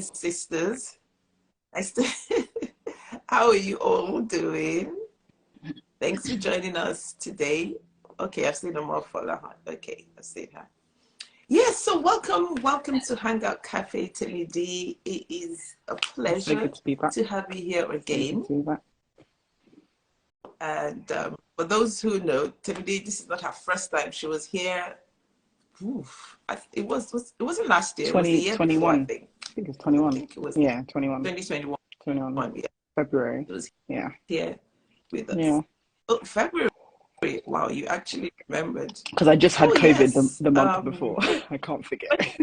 sisters. I still, how are you all doing? Thanks for joining us today. Okay, I've seen a more follow. Okay, I've seen her. Yes, so welcome to Hangout Cafe, Temidayos. It is a pleasure to have you here again. And for those who know, Temidayos, this is not her first time. She was here. It wasn't last year. It was the year before, I think. I think it's 21. I think it was 21. 2021. 21. Yeah. February. It was here with us. Yeah. Oh, February. Wow, you actually remembered. Because I just had COVID yes. the month before. I can't forget.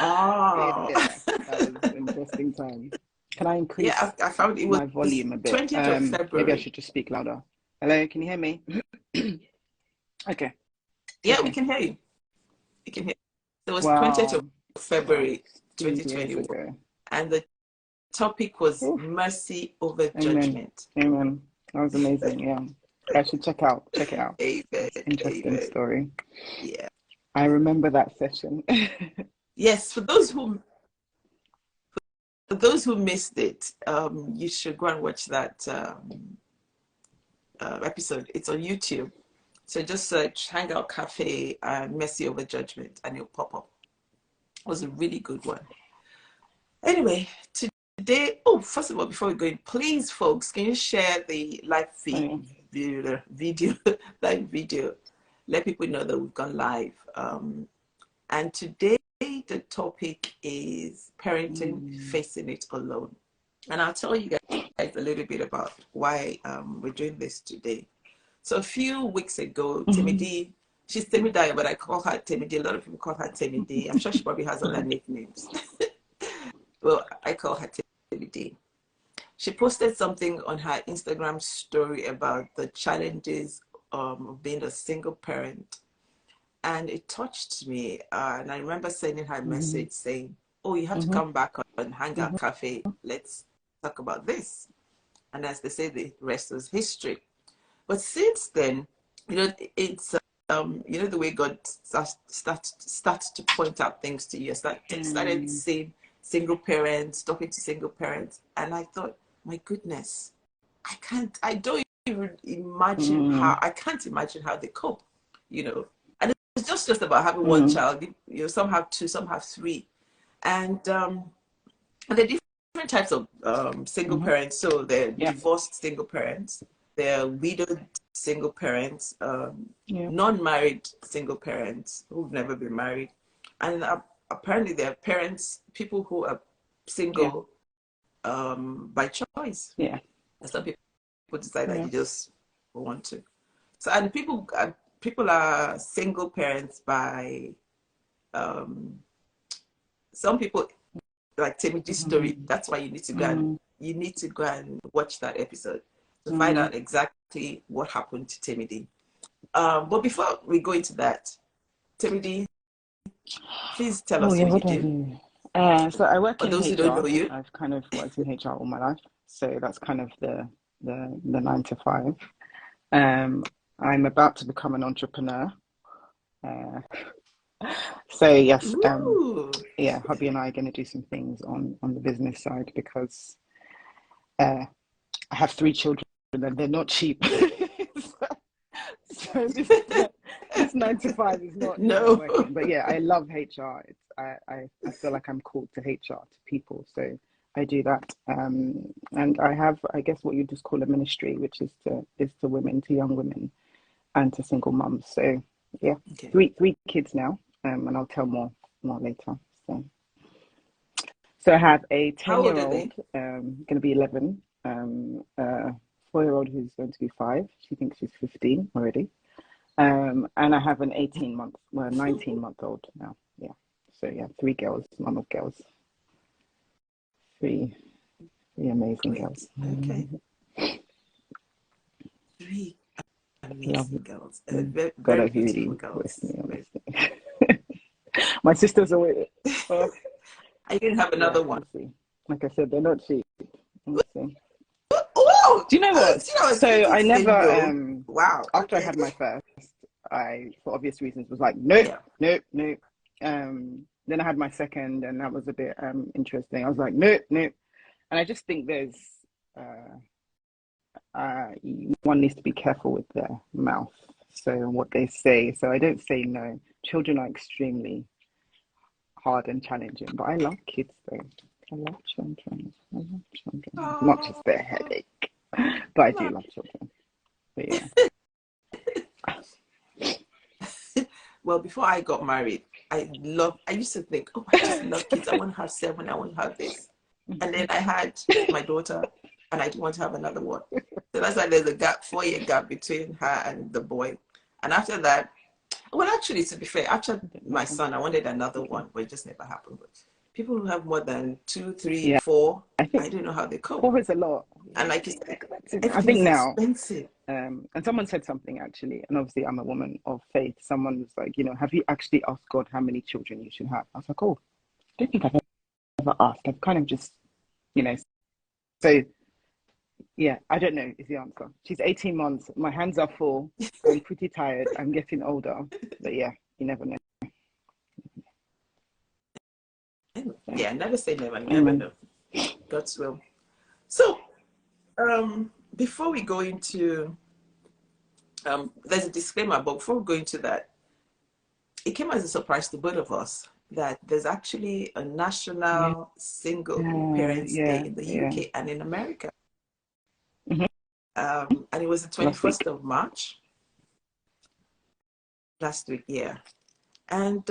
Oh. Yeah, that was an interesting time. Can I increase I found it was my volume a bit? 20th of February. Maybe I should just speak louder. Hello, can you hear me? Okay. Yeah, okay. We can hear you. We can hear you. It was 20th of February 2021. And the topic was mercy over judgment. Amen. That was amazing, yeah. I should check it out. Amen. Interesting story. Yeah. I remember that session. Yes, for those who missed it, you should go and watch that episode. It's on YouTube. So just search Hangout Cafe and Mercy Over Judgment and it'll pop up. It was a really good one. Anyway, today, first of all, before we go in, please, folks, can you share the live video? Let people know that we've gone live. And today, the topic is parenting, facing it alone. And I'll tell you guys a little bit about why we're doing this today. So a few weeks ago, Temidayos, she's Temidayo, but I call her Temidayos. A lot of people call her Temidayos. I'm sure she probably has other nicknames. Well, I call her Temidayos. She posted something on her Instagram story about the challenges of being a single parent. And it touched me. And I remember sending her a message saying, you have to come back on Hangout Cafe. Let's talk about this. And as they say, the rest is history. But since then, it's, the way God starts to point out things to you. I started seeing single parents, talking to single parents. And I thought, my goodness, I don't even imagine I can't imagine how they cope, And it's just about having one child. Some have two, some have three. And the different types of single parents. So they're divorced single parents. They're widowed single parents, non-married single parents who've never been married. And apparently there are parents, people who are single by choice. Yeah. And some people decide that you just want to. So, and people are single parents by, some people, like Temidayos' story, that's why you need to go and watch that episode to find out exactly what happened to Temidayos. But before we go into that, Temidayos, please tell us what you do. So I work in those HR. Who don't know you. I've kind of worked in HR all my life, so that's kind of the 9 to 5. I'm about to become an entrepreneur. So yes, hubby and I are going to do some things on the business side because I have 3 children and they're not cheap. so this 9 to 5 is not working. But yeah, I love HR. I feel like I'm called to HR, to people. So I do that. And I have, I guess, what you just call a ministry, which is to women, to young women and to single mums. So yeah, 3 kids now. And I'll tell more later. So I have a 10-year-old, going to be 11, 4-year-old who's going to be 5. She thinks she's 15 already. And I have an 19-month-old now. Yeah. So yeah, 3 girls, mom of girls. 3 amazing girls. Okay. 3 amazing girls. Very, God, very beautiful girls. My sister's away. I didn't have another one. Like I said, they're not cheap. Oh, do you know what? So I never. Wow. After I had my first, I, for obvious reasons, was like, nope. Then I had my second, and that was a bit interesting. I was like, nope, nope. And I just think there's one needs to be careful with their mouth, so what they say. So I don't say no. Children are extremely hard and challenging, but I love kids though. I love children. I love children. Not just their headache, but I do love children. But yeah. Well, before I got married, I used to think, oh, I just love kids. I want to have 7. I want to have this. And then I had my daughter, and I didn't want to have another one. So that's why there's a 4-year gap between her and the boy. And after that, well, actually, to be fair, after my son, I wanted another one, but it just never happened. But people who have more than 2, 3, 4, I don't know how they cope. 4 is a lot. And like you said, I think now, expensive. And someone said something actually, and obviously I'm a woman of faith. Someone was like, have you actually asked God how many children you should have? I was like, oh, I don't think I've ever asked. I've kind of just, so yeah, I don't know is the answer. She's 18 months. My hands are full. I'm pretty tired. I'm getting older. But yeah, you never know. Yeah, never say never. Never know. God's will. So, before we go into, there's a disclaimer, but before we go into that, it came as a surprise to both of us that there's actually a national single parents day in the UK and in America. And it was the 21st of March last week, yeah. And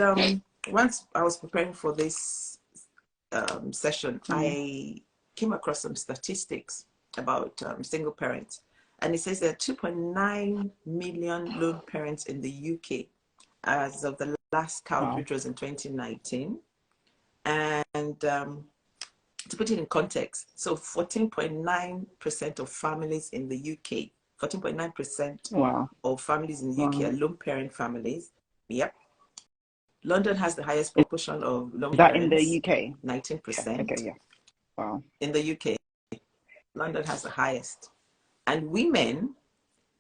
once I was preparing for this session, I came across some statistics about single parents. And it says there are 2.9 million lone parents in the UK as of the last count, which was in 2019. And to put it in context, so 14.9% of families in the UK, 14.9% of families in the UK are lone parent families. Yep. London has the highest proportion of lone parents. Is that in the UK? 19%. Okay, yeah. Wow. In the UK, London has the highest. And women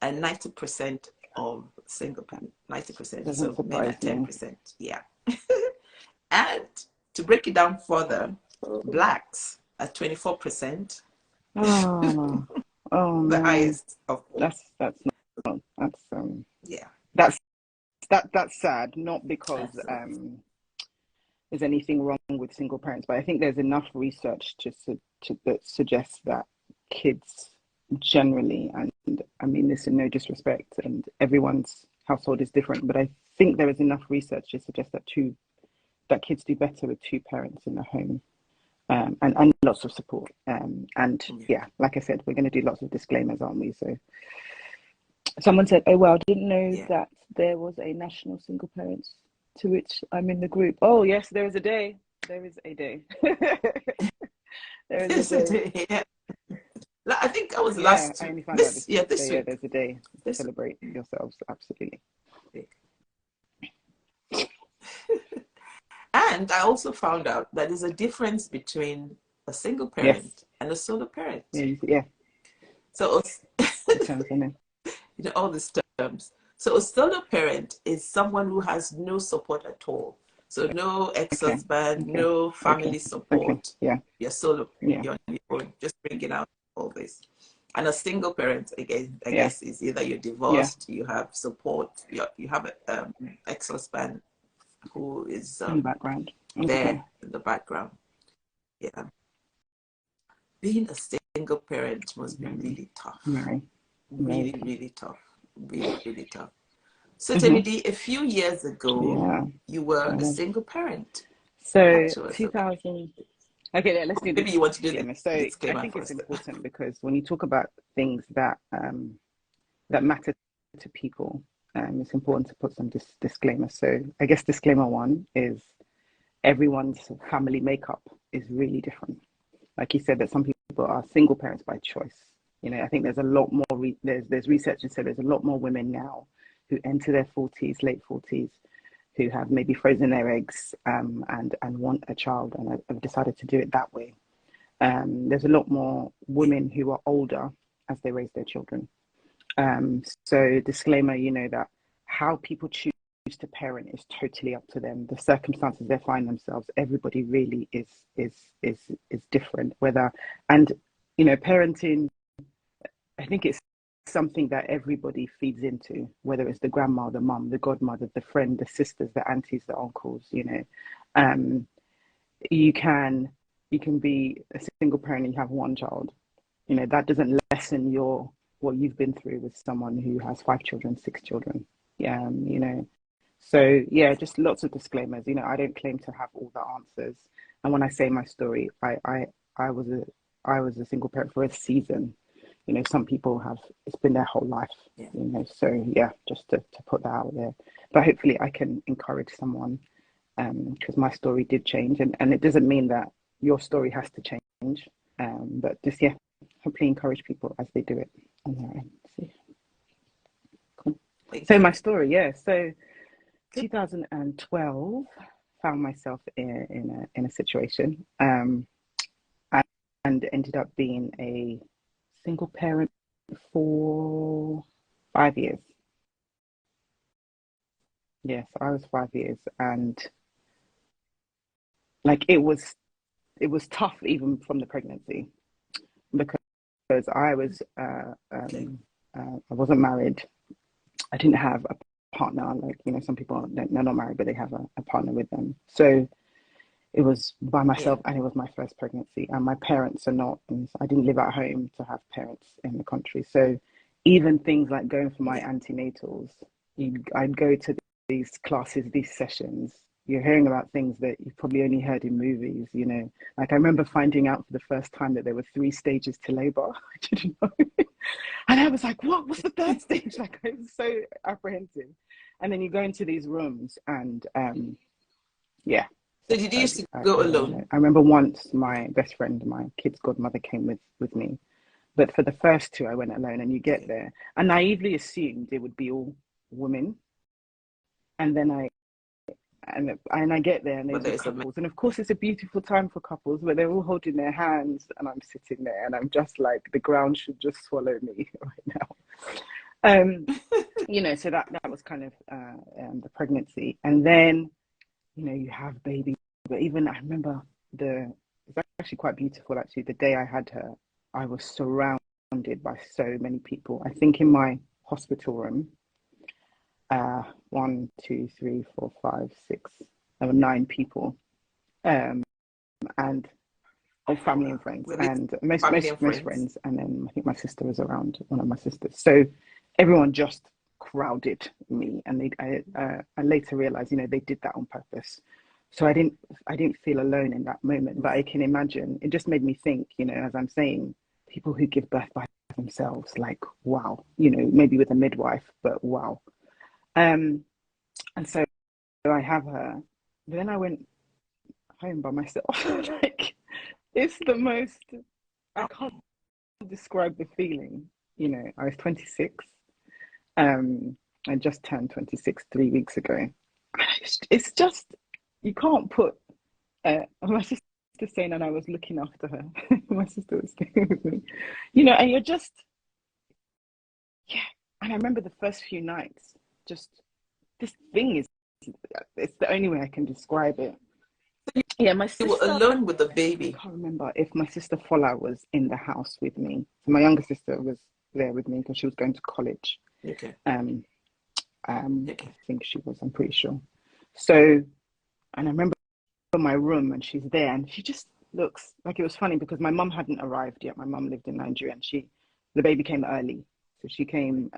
are 90% of single parents. 90%. So men are 10%. Yeah. And to break it down further, blacks are 24%. Oh, the highest of all. That's sad. Not because there's anything wrong with single parents, but I think there's enough research that suggests that kids generally, and I mean this in no disrespect, and everyone's household is different, but I think there is enough research to suggest that kids do better with 2 parents in the home, and lots of support. Like I said, we're going to do lots of disclaimers, aren't we? So someone said, oh well, I didn't know that there was a national single parents, to which I'm in the group. Oh yes, there is a day. There is a day. There is a day. Yeah. I think I was last. I only found out this week. This week. Yeah, there's a day to celebrate yourselves. Absolutely. And I also found out that there's a difference between a single parent and a solo parent. Yeah. So, all these terms. So a solo parent is someone who has no support at all. So no ex-husband, no family support. Yeah. You're solo. You're on your own, just bringing out all this. And a single parent, again, I guess, is either you're divorced, you have support, you have an ex-husband who is in the background. There in the background. Yeah. Being a single parent must be really tough. Really, really tough. Really, really tough. So, Temidi, a few years ago, you were a single parent. So, 2000. Okay, let's do this. Maybe you want to do this. So, I think it's important because when you talk about things that matter to people, it's important to put some disclaimers. So, I guess disclaimer 1 is everyone's family makeup is really different. Like you said, that some people are single parents by choice. I think there's a lot more. There's research that said there's a lot more women now who enter their 40s, late 40s, who have maybe frozen their eggs and want a child and have decided to do it that way. There's a lot more women who are older as they raise their children. So disclaimer, that how people choose to parent is totally up to them. The circumstances they find themselves, everybody really is different. And parenting, I think it's something that everybody feeds into, whether it's the grandma, the mum, the godmother, the friend, the sisters, the aunties, the uncles. You can be a single parent and you have one child. That doesn't lessen what you've been through with someone who has 5 children, 6 children. So yeah, just lots of disclaimers. I don't claim to have all the answers. And when I say my story, I was a single parent for a season. Some people it's been their whole life. Yeah. So yeah, just to put that out there. But hopefully I can encourage someone, because my story did change, and it doesn't mean that your story has to change. But just hopefully encourage people as they do it on their own. Cool. So my story, so 2012, found myself in a situation, and ended up being a single parent for 5 years. Yes, I was 5 years, and like it was tough even from the pregnancy, because I wasn't married. I didn't have a partner, like some people, they're not married but they have a partner with them. So it was by myself, and it was my first pregnancy, and my parents are not, and I didn't live at home to have parents in the country. So even things like going for my antenatals, I'd go to these classes, these sessions. You're hearing about things that you've probably only heard in movies. Like I remember finding out for the first time that there were 3 stages to labor. I didn't know. And I was like, what's the 3rd stage? Like, I was so apprehensive. And then you go into these rooms, and yeah. So did you used to go alone? I remember once my best friend, my kid's godmother, came with me. But for the first 2, I went alone. And you get there, I naively assumed it would be all women. And then I get there, and there's couples. And of course, it's a beautiful time for couples, but they're all holding their hands, and I'm sitting there, and I'm just like, the ground should just swallow me right now. So that was kind of the pregnancy. And then, you have baby. But even I remember it's actually quite beautiful, actually. The day I had her, I was surrounded by so many people. I think in my hospital room, 1, 2, 3, 4, 5, 6, there were 9 people, and all family and friends, and most friends. And then I think my sister was around, one of my sisters. So everyone just crowded me, and I later realized, they did that on purpose. So I didn't feel alone in that moment. But I can imagine, it just made me think, as I'm saying, people who give birth by themselves, like, wow, maybe with a midwife, but wow. And so I have her. But then I went home by myself. Like, it's the most, I can't describe the feeling. I was 26. I just turned 26 3 weeks ago. It's just, you can't put, my sister saying, and I was looking after her. My sister was staying with me. And you're just, and I remember the first few nights, just, this thing it's the only way I can describe it. Yeah, my sister. You were alone with the baby. I can't remember if my sister Fola was in the house with me. So my younger sister was there with me because she was going to college. Okay. I think she was, I'm pretty sure. So, and I remember my room, and she's there, and she just looks like, it was funny because my mum hadn't arrived yet. My mum lived in Nigeria, and the baby came early. So she came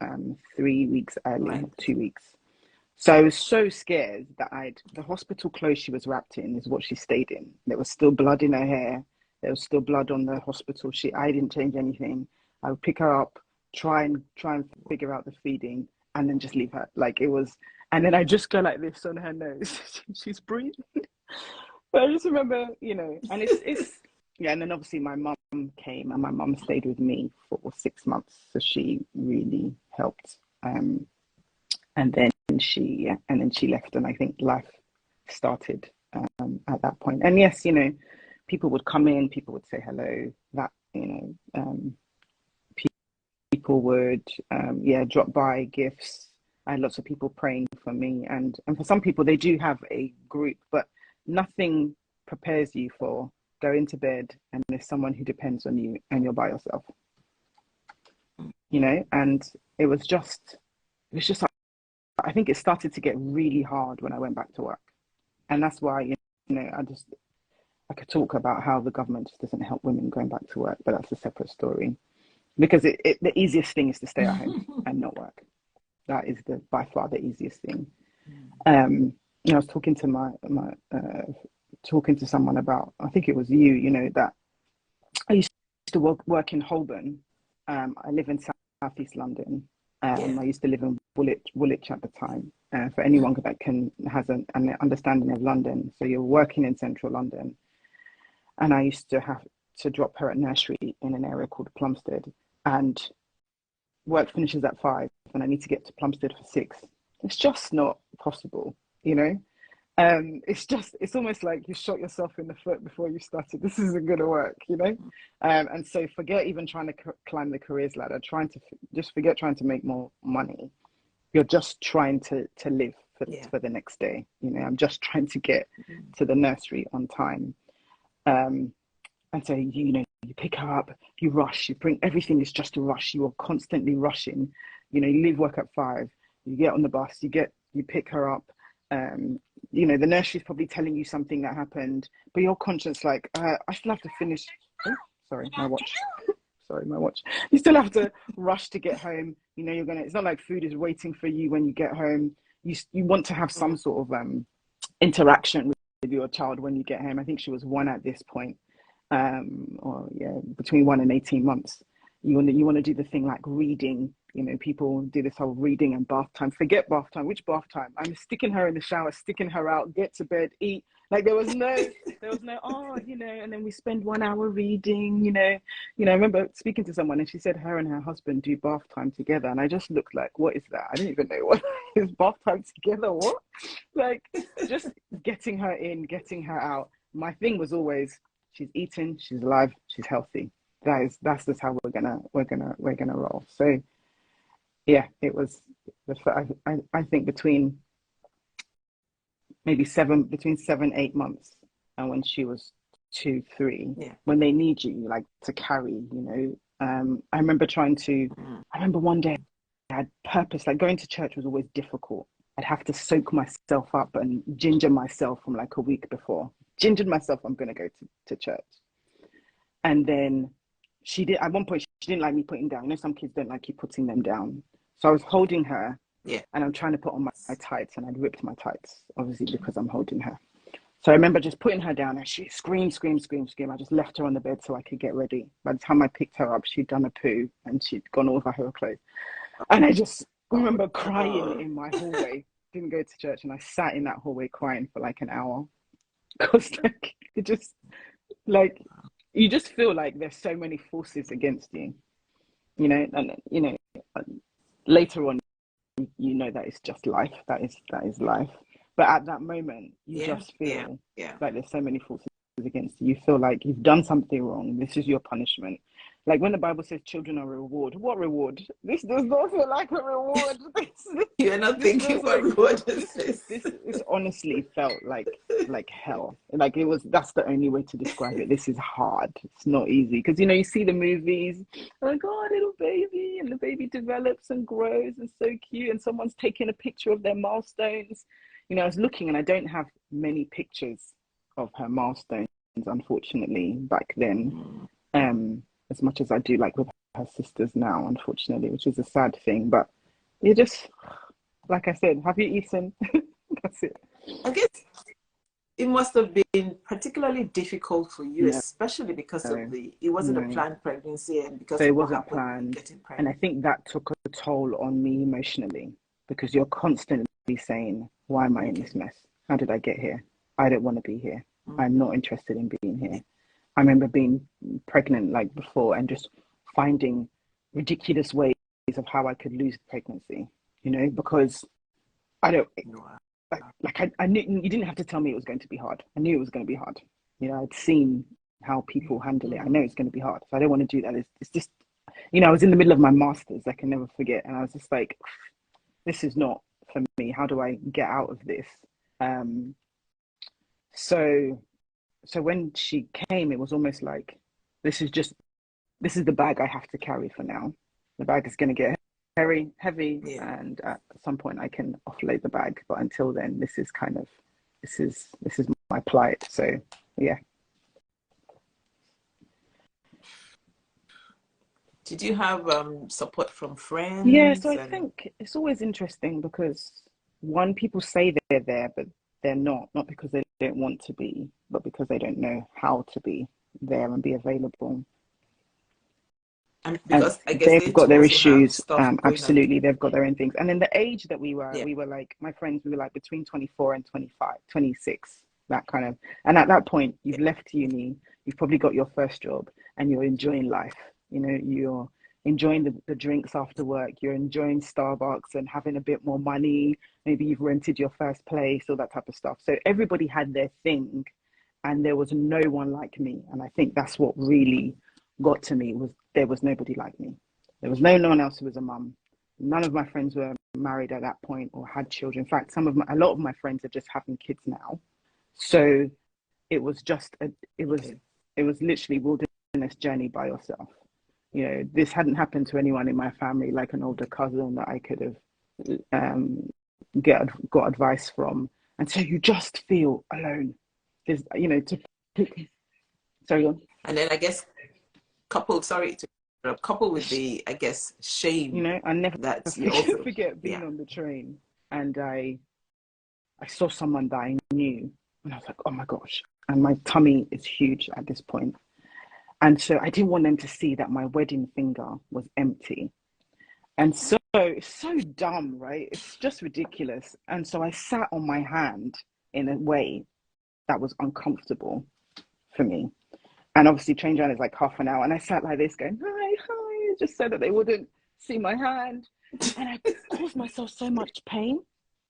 3 weeks early, right. 2 weeks. So I was so scared that the hospital clothes she was wrapped in is what she stayed in. There was still blood in her hair. There was still blood on the hospital sheet. I didn't change anything. I would pick her up, try and figure out the feeding, and then just leave her. Like, it was, and then I just go like this on her nose. She's breathing. But I just remember, and it's yeah. And then obviously my mum came, and my mum stayed with me for 6 months. So she really helped. And then she left, and I think life started at that point. And yes, people would come in, people would say hello. That people would drop by, gifts. I had lots of people praying for me, and for some people they do have a group, but nothing prepares you for going to bed and there's someone who depends on you and you're by yourself, you know. And it was just I think it started to get really hard when I went back to work, and that's why, you know, I could talk about how the government just doesn't help women going back to work, but that's a separate story. Because the easiest thing is to stay at home and not work. That is by far the easiest thing. I was talking to talking to someone about, I think it was you, you know, that I used to work in Holborn. I live in Southeast London. Yeah. I used to live in Woolwich at the time. For anyone that has an understanding of London, so you're working in central London, and I used to have to drop her at nursery in an area called Plumstead, and work finishes at 5, and I need to get to Plumstead for 6. It's just not possible, you know. It's almost like you shot yourself in the foot before you started. This isn't going to work, you know. And so forget even trying to climb the careers ladder. Just forget trying to make more money. You're just trying to live for the next day. You know, I'm just trying to get to the nursery on time. And so, you know, you pick her up, you rush, you bring, everything is just a rush. You are constantly rushing. You know, you leave work at 5, you get on the bus, you pick her up. You know, the nursery's probably telling you something that happened, but you're conscious like, I still have to finish. Oh, sorry, my watch. Sorry, my watch. You still have to rush to get home. You know, it's not like food is waiting for you when you get home. You want to have some sort of interaction with your child when you get home. I think she was 1 at this point. Or yeah, between 1 and 18 months. You want to do the thing like reading. You know, people do this whole reading and bath time. Forget bath time. Which bath time? I'm sticking her in the shower, sticking her out, get to bed, eat. Like there was no, oh, you know, and then we spend 1 hour reading, you know. I remember speaking to someone and she said her and her husband do bath time together. And I just looked like, what is that? I didn't even know what is bath time together. What? Like just getting her in, getting her out. My thing was always, she's eating, she's alive, she's healthy. That's just how we're gonna roll. So yeah, it was I think between 7, 8 months, and when she was 2, 3, when they need you like to carry, you know. I remember one day I had purpose, like going to church was always difficult. I'd have to soak myself up and ginger myself from like a week before. Gingered myself, I'm gonna go to church. And then at one point she didn't like me putting down. You know, some kids don't like you putting them down. So I was holding her, and I'm trying to put on my tights, and I'd ripped my tights, obviously because I'm holding her. So I remember just putting her down, and she screamed. I just left her on the bed so I could get ready. By the time I picked her up, she'd done a poo and she'd gone all over her clothes. And I just remember crying in my hallway. Didn't go to church, and I sat in that hallway crying for like an hour. Because like it just like you just feel like there's so many forces against you, you know. And you know, later on, you know that it's just life. That is life. But at that moment, you just feel like there's so many forces against you. You feel like you've done something wrong. This is your punishment. Like when the Bible says children are a reward, what reward? This does not feel like a reward. You're not thinking what reward is this? This honestly felt like hell. Like that's the only way to describe it. This is hard. It's not easy. Because, you know, you see the movies, like, oh, little baby, and the baby develops and grows and so cute, and someone's taking a picture of their milestones. You know, I was looking and I don't have many pictures of her milestones, unfortunately, back then. As much as I do like with her sisters now, unfortunately, which is a sad thing. But you just, like I said, have you eaten? That's it. I guess it must have been particularly difficult for you, especially because it wasn't a planned pregnancy, and because so it of what wasn't happened planned. getting pregnant. And I think that took a toll on me emotionally, because you're constantly saying, why am I in this mess? How did I get here? I don't want to be here. I'm not interested in being here. I remember being pregnant like before and just finding ridiculous ways of how I could lose the pregnancy, you know, because I don't, I knew, you didn't have to tell me it was going to be hard. I knew it was going to be hard. You know, I'd seen how people handle it. I know it's going to be hard. So I don't want to do that. It's just, you know, I was in the middle of my master's, I can never forget. And I was just like, this is not for me. How do I get out of this? Um, so so when she came, it was almost like this is just this is the bag I have to carry for now. The bag is going to get heavy, Yeah. and at some point I can offload the bag. But until then, this is kind of this is my plight. So yeah. Did you have support from Yeah, so friends I and think it's always interesting because one, people say they're there, but they're not because they don't want to be, but because they don't know how to be there and be available. And because I guess they've they got too their also have issues. stuff going on. Absolutely, they've got their own things. And then the age that Yeah. we were like, my friends, we were like between 24 and 25, 26, that kind of. And at that point, you've Yeah. left uni, you've probably got your first job, and you're enjoying life. You know, you're enjoying the drinks after work, you're enjoying Starbucks and having a bit more money. Maybe you've rented your first place, all that type of stuff. So everybody had their thing, and there was no one like me. And I think that's what really got to me, was there was nobody like me. There was no one else who was a mum. None of my friends were married at that point or had children. In fact, a lot of my friends are just having kids now. So it was just Okay. it was literally wilderness journey by yourself. You know, this hadn't happened to anyone in my family, like an older cousin that I could have got advice from. And so you just feel alone. There's, you know, to pick, sorry, on. And then I guess coupled, sorry to interrupt, coupled with the, I guess, You shame know, I never that you also, forget being yeah. on the train, and I saw someone that I knew, and I was like, oh my gosh. And my tummy is huge at this point. And so I didn't want them to see that my wedding finger was empty. And so it's so dumb, right? It's just ridiculous. And so I sat on my hand in a way that was uncomfortable for me. And obviously train journey is like half an hour. And I sat like this going, hi, hi, just so that they wouldn't see my hand. And I caused myself so much pain,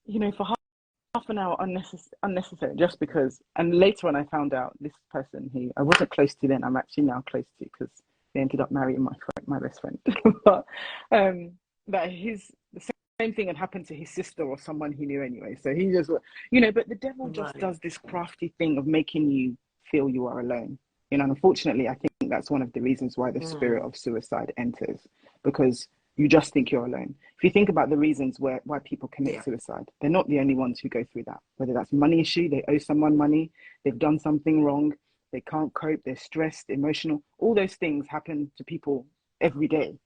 you know, for half an hour unnecessary, just because. And later on I found out this person who I wasn't close to then, I'm actually now close to, because they ended up marrying my best friend. But that the same thing had happened to his sister or someone he knew anyway. So he just, you know, but the devil just Right. does this crafty thing of making you feel you are alone. You know, and unfortunately, I think that's one of the reasons why the spirit Mm. of suicide enters, because you just think you're alone. If you think about the reasons why people commit Yeah. suicide, they're not the only ones who go through that. Whether that's money issue, they owe someone money, they've done something wrong, they can't cope, they're stressed, emotional. All those things happen to people every day,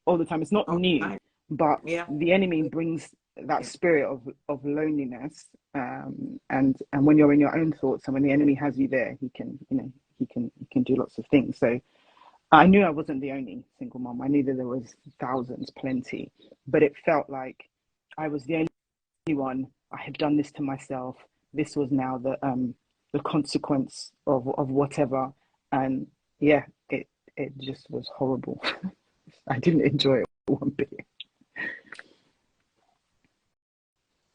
all the time. It's not All new, right. but Yeah. the enemy brings that Yeah. spirit of loneliness. And when you're in your own thoughts, and when the enemy has you there, he can, you know, he can do lots of things. So I knew I wasn't the only single mom. I knew that there was thousands, plenty, but it felt like I was the only one. I had done this to myself. This was now the consequence of whatever. And yeah, it just was horrible. I didn't enjoy it one bit.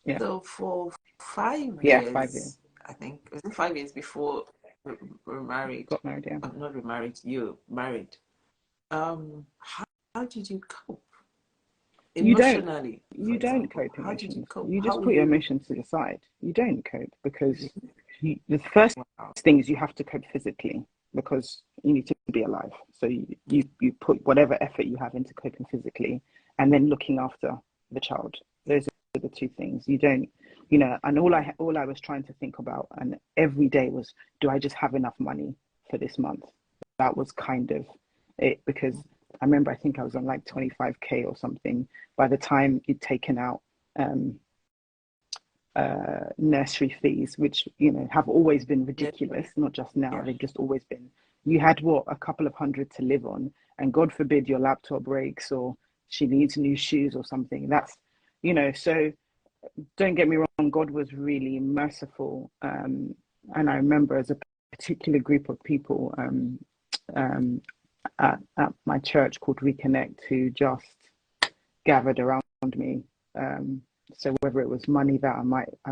Yeah, So for five yeah, 5 years. years, I think, was it 5 years before we're married? Got married. Yeah, I'm not remarried, you married. How did you cope you don't emotionally, for you don't example? cope How did you emotions. cope? You How just were put your you? emotions to the side. You don't cope because the first Wow. thing is you have to cope physically, because you need to be alive. So you put whatever effort you have into coping physically, and then looking after the child. Those are the two things. You don't, you know. And Yeah. all I was trying to think about, and every day was, do I just have enough money for this month? That was kind of it, because I remember I think I was on like 25K or something by the time you'd taken out um, nursery fees, which, you know, have always been ridiculous, not just now, Yeah. they've just always been. You had what, a couple of hundred to live on, and God forbid your laptop breaks or she needs new shoes or something. That's, you know, so don't get me wrong, God was really merciful. And I remember as a particular group of people um, at my church called Reconnect, who just gathered around me. So whether it was money that I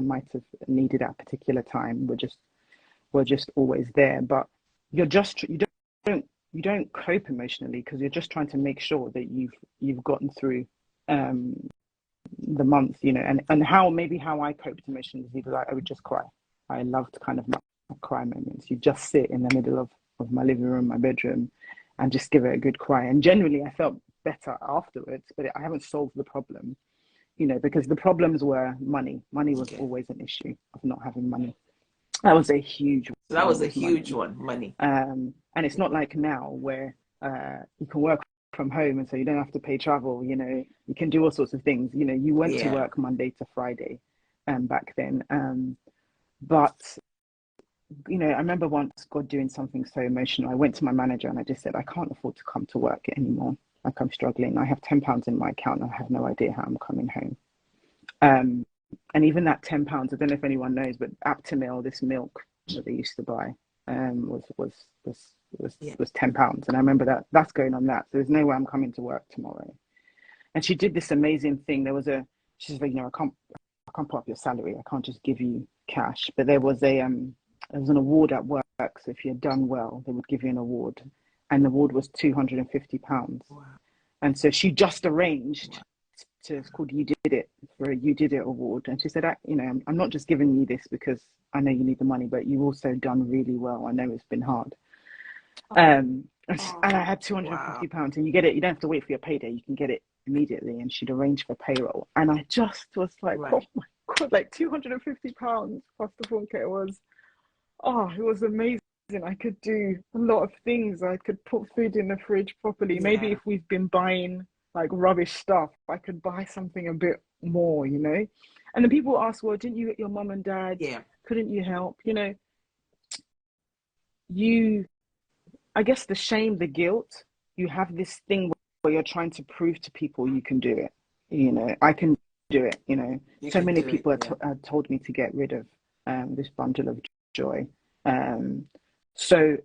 might have needed at a particular time, were just always there. But don't you don't cope emotionally, because you're just trying to make sure that you've gotten through um, the month, you know, and how I coped emotionally is either like I would just cry. I loved kind of my cry moments. You just sit in the middle of my living room, my bedroom, and just give it a good cry. And generally, I felt better afterwards, but I haven't solved the problem, you know, because the problems were money. Money was always an issue of not having money. That was a huge So that one, was a was huge money. one, money. And it's not like now where you can work from home, and so you don't have to pay travel, you know, you can do all sorts of things. You know, you went to work Monday to Friday back then. But, you know, I remember once God doing something so emotional. I went to my manager and I just said, I can't afford to come to work anymore. Like, I'm struggling. I have £10 in my account and I have no idea how I'm coming home. And even that £10, I don't know if anyone knows, but Aptamil, this milk that they used to buy, was £10. And I remember that's going on that. So there's no way I'm coming to work tomorrow. And she did this amazing thing. She said, you know, I can't put up your salary. I can't just give you cash. But there was an award at work. So if you had done well, they would give you an award. And the award was £250. Wow. And so she just arranged it's called You Did It, for a You Did It award. And she said, you know, I'm not just giving you this because I know you need the money, but you've also done really well. I know it's been hard. And I had £250 and you get it. You don't have to wait for your payday. You can get it immediately. And she'd arranged for payroll. And I just was like, oh my God, like £250 plus the phone kit it was amazing. I could do a lot of things. I could put food in the fridge properly. Yeah. Maybe if we've been buying like rubbish stuff, I could buy something a bit more, you know. And then people ask, well, didn't you get your mum and dad? Yeah. Couldn't you help? You know, I guess the shame, the guilt, you have this thing where you're trying to prove to people you can do it. You know, I can do it, you know. So many people had told me to get rid of this bundle of joy. So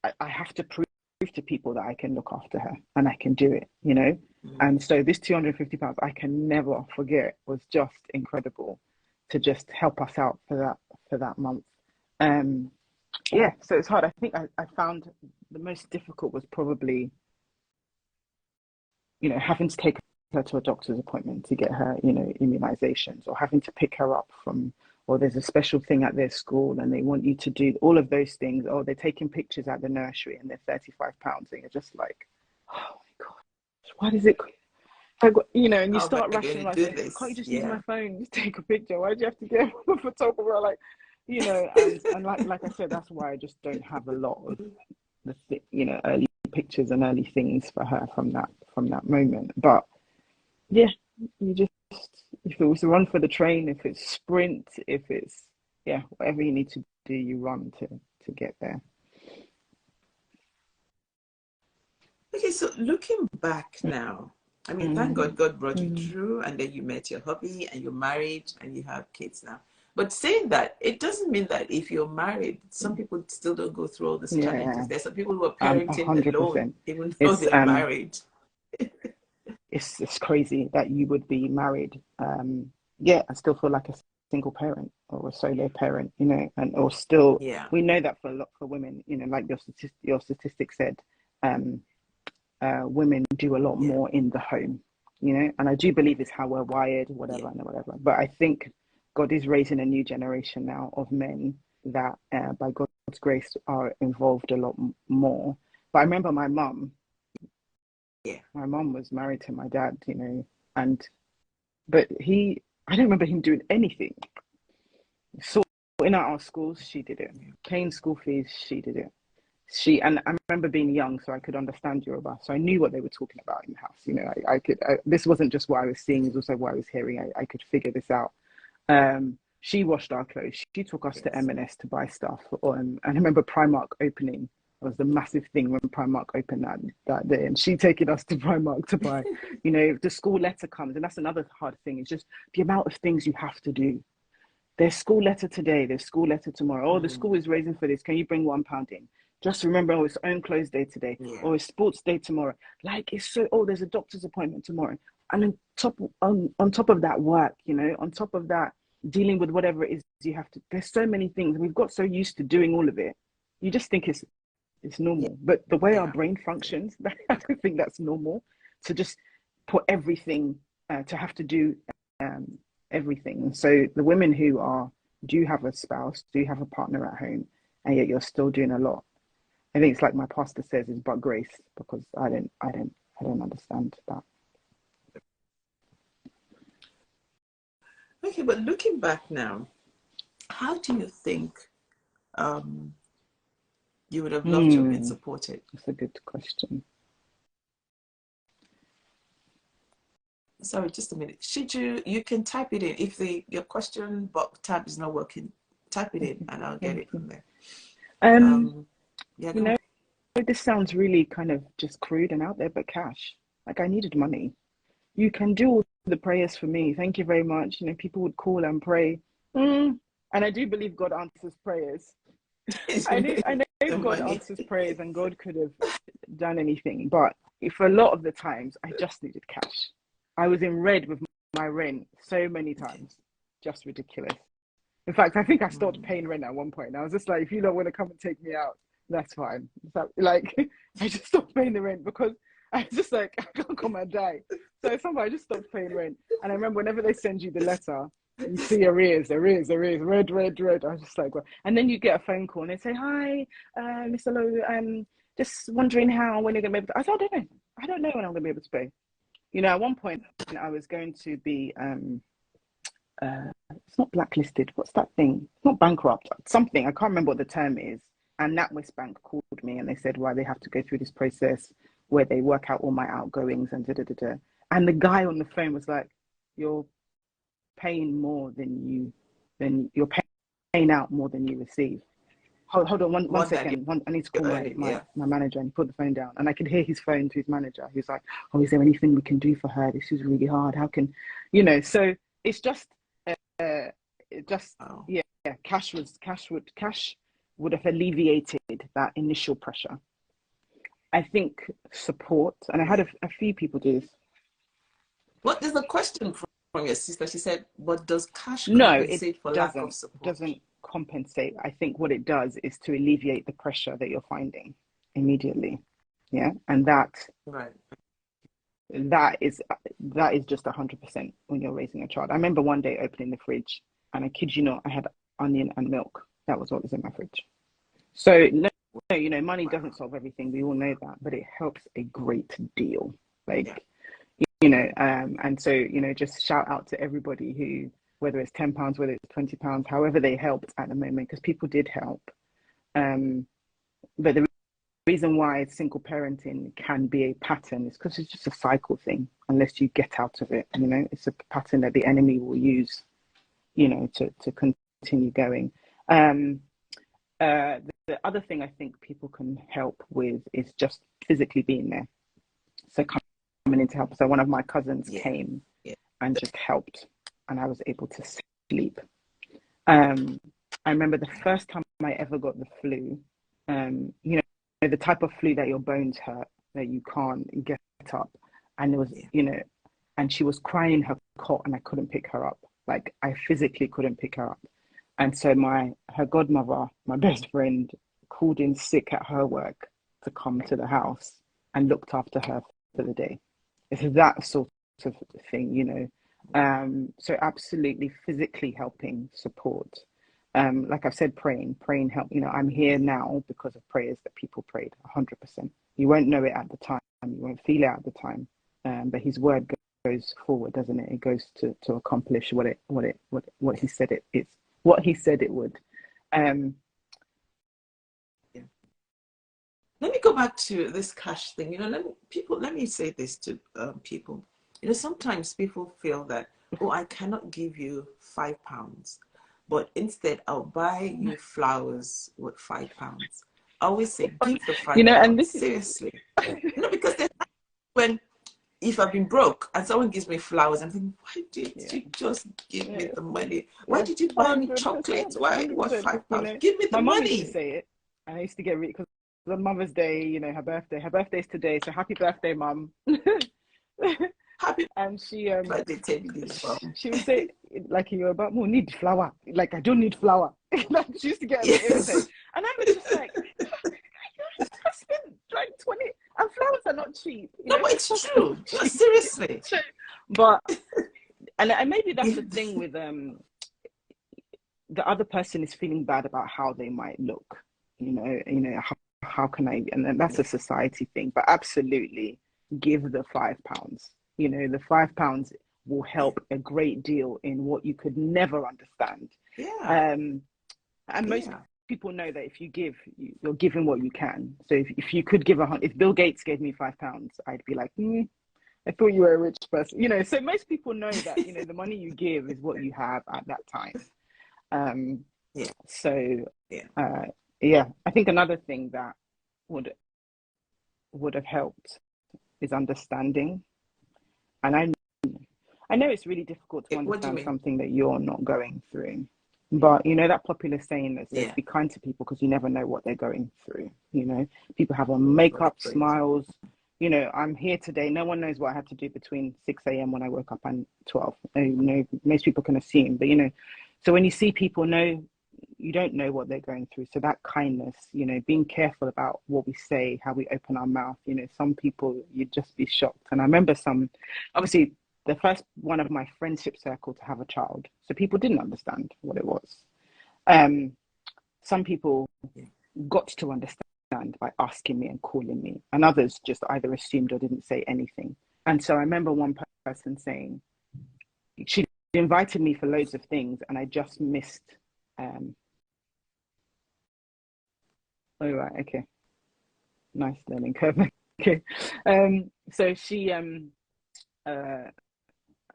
I have to prove to people that I can look after her and I can do it, you know. And so this £250 I can never forget was just incredible to just help us out for that month. So it's hard. I think I found the most difficult was probably, you know, having to take her to a doctor's appointment to get her, you know, immunizations, or having to pick her up or there's a special thing at their school and they want you to do all of those things, or they're taking pictures at the nursery and they're £35 and you're just like, oh my gosh, what is it? You know, and you start rationalizing, can't you just use my phone, just take a picture? Why do you have to get a photographer? Like, you know, and like I said, that's why I just don't have a lot of you know, early pictures and early things for her from that moment. But yeah, you just, if it was a run for the train, if it's sprint, if it's whatever you need to do, you run to get there. Okay, so looking back now, I mean, thank God brought you through, and then you met your hubby and you're married and you have kids now. But saying that, it doesn't mean that if you're married, some people still don't go through all these challenges. There's some people who are parenting 100%. Alone, even though they're married. It's crazy that you would be married. I still feel like a single parent or a solo parent, you know, or still, we know that for women, you know, like your statistic said, women do a lot more in the home, you know, and I do believe it's how we're wired, whatever. But I think God is raising a new generation now of men that, by God's grace, are involved a lot more. But I remember my mum. My mum was married to my dad, you know, but I don't remember him doing anything. Sorting out our schools, she did it. Paying school fees, she did it. And I remember being young, so I could understand Yoruba, so I knew what they were talking about in the house. You know, I could. This wasn't just what I was seeing; it was also what I was hearing. I could figure this out. She washed our clothes. She took us to M&S to buy stuff. And I remember Primark opening. It was the massive thing when Primark opened that day, and she taking us to Primark to buy. You know, the school letter comes, and that's another hard thing. It's just the amount of things you have to do. There's school letter today. There's school letter tomorrow. Oh, the school is raising for this. Can you bring £1 in? Just remember, it's own clothes day today, or it's sports day tomorrow. Like, it's so, there's a doctor's appointment tomorrow. And on top of that, work, you know, on top of that, dealing with whatever it is you have to, there's so many things. We've got so used to doing all of it. You just think it's normal. But the way our brain functions, I don't think that's normal. To just put everything, to have to do everything. So the women who do have a spouse, do have a partner at home, and yet you're still doing a lot. I think it's like my pastor says, is but grace, because I don't understand that. Okay, but looking back now, how do you think you would have loved to have been supported? That's a good question. Sorry, just a minute. Should you can type it in. If your question box tab is not working, type it in and I'll get it from there. Yeah, you know, this sounds really kind of just crude and out there, but cash. Like, I needed money. You can do all the prayers for me. Thank you very much. You know, people would call and pray. And I do believe God answers prayers. I know God answers prayers and God could have done anything. But for a lot of the times, I just needed cash. I was in red with my rent so many times. Just ridiculous. In fact, I think I stopped paying rent at one point. I was just like, if you don't want to come and take me out, that's fine. So, like, I just stopped paying the rent because I was just like, I can't come and die. So somehow I just stopped paying rent. And I remember whenever they send you the letter, you see arrears, red. I was just like, well. And then you get a phone call and they say, hi, Mr. Lowe, just wondering when you're going to be able to. I said, I don't know when I'm going to be able to pay. You know, at one point I was going to be, it's not blacklisted. What's that thing? It's not bankrupt. Something. I can't remember what the term is. And NatWest Bank called me and they said, why they have to go through this process where they work out all my outgoings and da-da-da-da. And the guy on the phone was like, you're paying more than you're paying out more than you receive. Hold on one second. I need to call my manager. And he put the phone down and I could hear his phone to his manager. He was like, oh, is there anything we can do for her? This is really hard. How can, you know, so it's just, cash would have alleviated that initial pressure. I think support, and I had a few people do this. What is the question from your sister? She said, "What does cash compensate for lack of support?" It doesn't compensate. I think what it does is to alleviate the pressure that you're finding immediately. Yeah, and that is just 100% when you're raising a child. I remember one day opening the fridge, and I kid you not, I had onion and milk. That was what was in my fridge. So no, you know, money doesn't solve everything. We all know that, but it helps a great deal. Like, you know, and so, you know, just shout out to everybody who, whether it's £10, whether it's £20, however they helped at the moment, because people did help. But the reason why single parenting can be a pattern is because it's just a cycle thing. Unless you get out of it, you know, it's a pattern that the enemy will use, you know, to continue going. The other thing I think people can help with is just physically being there. So coming in to help. So one of my cousins came and just helped, and I was able to sleep. I remember the first time I ever got the flu, you know, the type of flu that your bones hurt, that you can't get up. And it was, you know, and she was crying in her cot and I couldn't pick her up. Like, I physically couldn't pick her up. And so her godmother, my best friend, called in sick at her work to come to the house and looked after her for the day. It's that sort of thing, you know. So absolutely physically helping, support. Like I've said, praying help. You know, I'm here now because of prayers that people prayed, 100%. You won't know it at the time. You won't feel it at the time. But his word goes forward, doesn't it? It goes to accomplish what he said it is. What he said it would. Let me go back to this cash thing. You know, let me say this to people. You know, sometimes people feel that, oh, I cannot give you £5, but instead I'll buy you flowers with £5. I always say, give the £5. You know, and this seriously, you know, because when if I've been broke and someone gives me flowers, I'm thinking, why did you just give me the money? Why did you buy me chocolates? Why? What, £5? You know, give me the money. My mum used to say it, and I used to get because on Mother's Day, you know, her birthday's today, so happy birthday, Mum. Happy. And she birthday, Temidayos. She would say, like, you're about more need flour. Like, I don't need flour. Like, she used to get a bit irritated. And I was just like, I spent like 20, and flowers are not cheap. No, but it's true. No, seriously. But And maybe that's the thing with the other person is feeling bad about how they might look. How can I? And then that's a society thing. But absolutely, give the £5. The £5 will help a great deal in what you could never understand. And most people know that if you give, you're giving what you can. So if you could give if Bill Gates gave me £5, I'd be like, I thought you were a rich person. So most people know that, the money you give is what you have at that time. I think another thing that would have helped is understanding. And I know it's really difficult to understand something that you're not going through. But, that popular saying that says, be kind to people because you never know what they're going through. People have on makeup, smiles. I'm here today. No one knows what I had to do between 6 a.m. when I woke up and 12. Most people can assume. But, so when you see people, you don't know what they're going through. So that kindness, being careful about what we say, how we open our mouth. Some people, you'd just be shocked. And I remember obviously, the first one of my friendship circle to have a child. So people didn't understand what it was. Some people got to understand by asking me and calling me, and others just either assumed or didn't say anything. And so I remember one person saying, she invited me for loads of things and I just missed. Oh, right, okay. Nice learning curve. Okay. So she,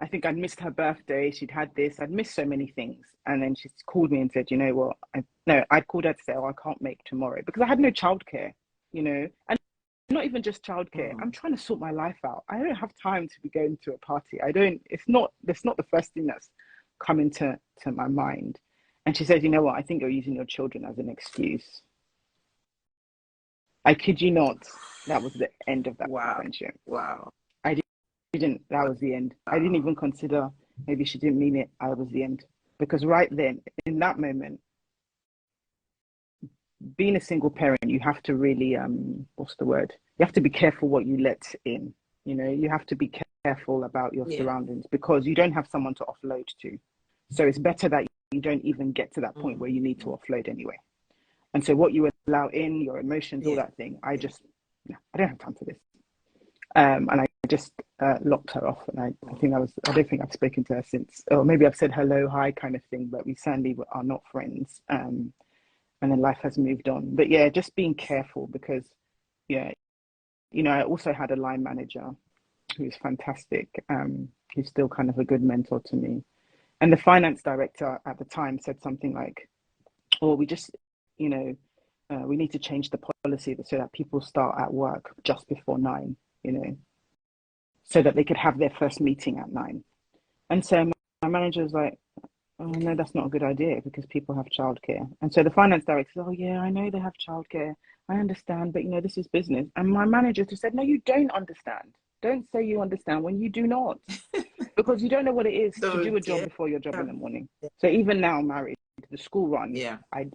I think I'd missed her birthday. She'd had this. I'd missed so many things. And then she called me and said, you know what? I'd called her to say, I can't make tomorrow because I had no childcare, and not even just childcare. I'm trying to sort my life out. I don't have time to be going to a party. That's not the first thing that's come into my mind. And she said, you know what? I think you're using your children as an excuse. I kid you not. That was the end of that friendship. Wow. That was the end. I didn't even consider maybe she didn't mean it. I was the end. Because right then, in that moment, being a single parent, you have to really, what's the word? You have to be careful what you let in. You have to be careful about your surroundings because you don't have someone to offload to. So it's better that you don't even get to that point where you need to offload anyway. And so what you allow in, your emotions, all that thing, I don't have time for this. And I just locked her off. And I don't think I've spoken to her since, or maybe I've said hello, hi kind of thing, but we certainly are not friends. And then life has moved on. But yeah, just being careful because, I also had a line manager who's fantastic, who's still kind of a good mentor to me. And the finance director at the time said something like, we just, we need to change the policy so that people start at work just before 9, so that they could have their first meeting at 9. And so my manager was like, oh, no, that's not a good idea because people have childcare. And so the finance director said, oh, yeah, I know they have childcare. I understand, but, this is business. And my manager just said, no, you don't understand. Don't say you understand when you do not, because you don't know what it is to do a job before your job in the morning. So even now, married, the school run, I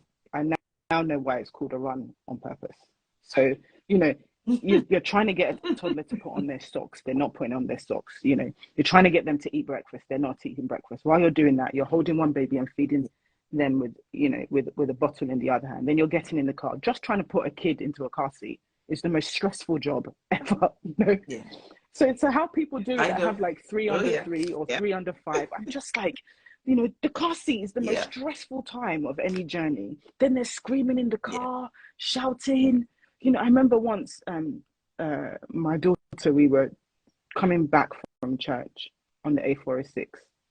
now know why it's called a run on purpose. So, you're trying to get a toddler to put on their socks. They're not putting on their socks. You're trying to get them to eat breakfast. They're not eating breakfast. While you're doing that, you're holding one baby and feeding them with a bottle in the other hand. Then you're getting in the car. Just trying to put a kid into a car seat is the most stressful job ever. So how people do it, I have like 3 under 3 or 3 under 5. I'm just like, the car seat is the most stressful time of any journey. Then they're screaming in the car, shouting. I remember once my daughter, we were coming back from church on the A406,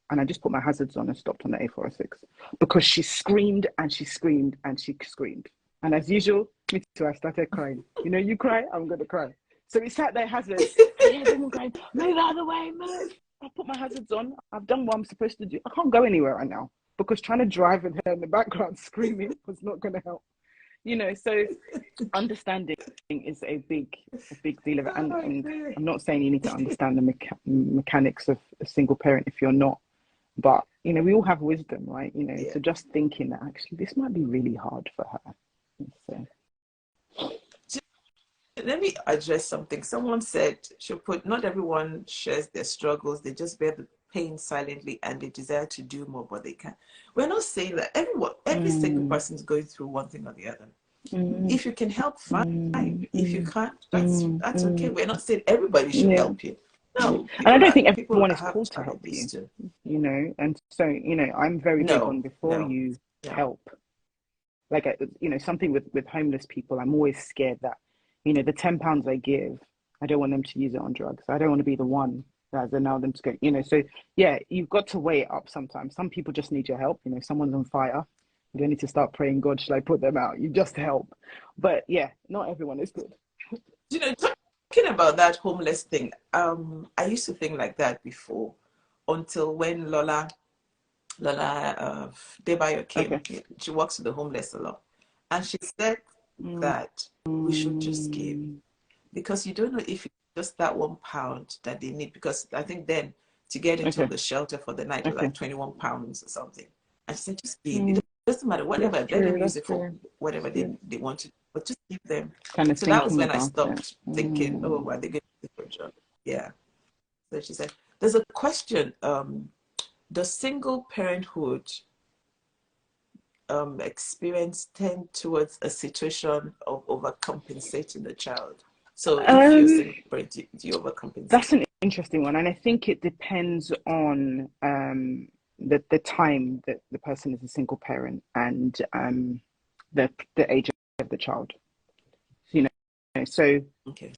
and I just put my hazards on and stopped on the A406 because she screamed and she screamed and she screamed. And as usual, me too, I started crying. You cry, I'm going to cry. So we sat there, hazards. I heard someone going, move out of the way, move. I put my hazards on. I've done what I'm supposed to do. I can't go anywhere right now because trying to drive with her in the background screaming was not going to help. So understanding is a big deal of it. And I'm not saying you need to understand the mechanics of a single parent if you're not, but we all have wisdom, right? So just thinking that actually this might be really hard for her. So let me address something. Someone said, not everyone shares their struggles, they just bear paying silently and they desire to do more, but they can't. We're not saying that every single person is going through one thing or the other. If you can help, fine. If you can't, that's okay. We're not saying everybody should help you. No, and I don't think people everyone is have called to help you, challenges too. you know. And so, you know, I'm very big on before you help. Like, you know, something with homeless people, I'm always scared that, you know, the £10 I give, I don't want them to use it on drugs. I don't want to be the one that allow them to go, you know. So yeah, you've got to weigh it up sometimes. Some people just need your help. You know, if someone's on fire, you don't need to start praying, God, should I put them out? You just help. But yeah, not everyone is good. You know, talking about that homeless thing, I used to think like that before, until when Lola Debayo came. Okay. She works with the homeless a lot, and she said that we should just give, because you don't know if it's just that £1 that they need. Because I think then to get into the shelter for the night was like £21 or something. And she said, just give. It doesn't matter, whatever. Let them use it for whatever they want to, but just give them. Kind of So that was thinking when I about stopped thinking, oh, are they going to do a job? Yeah. So she said, there's a question. Does single parenthood experience tend towards a situation of overcompensating the child? So if you're single parent, do you overcompensate? That's an interesting one, and I think it depends on the time that the person is a single parent and the age of the child. You know, so okay.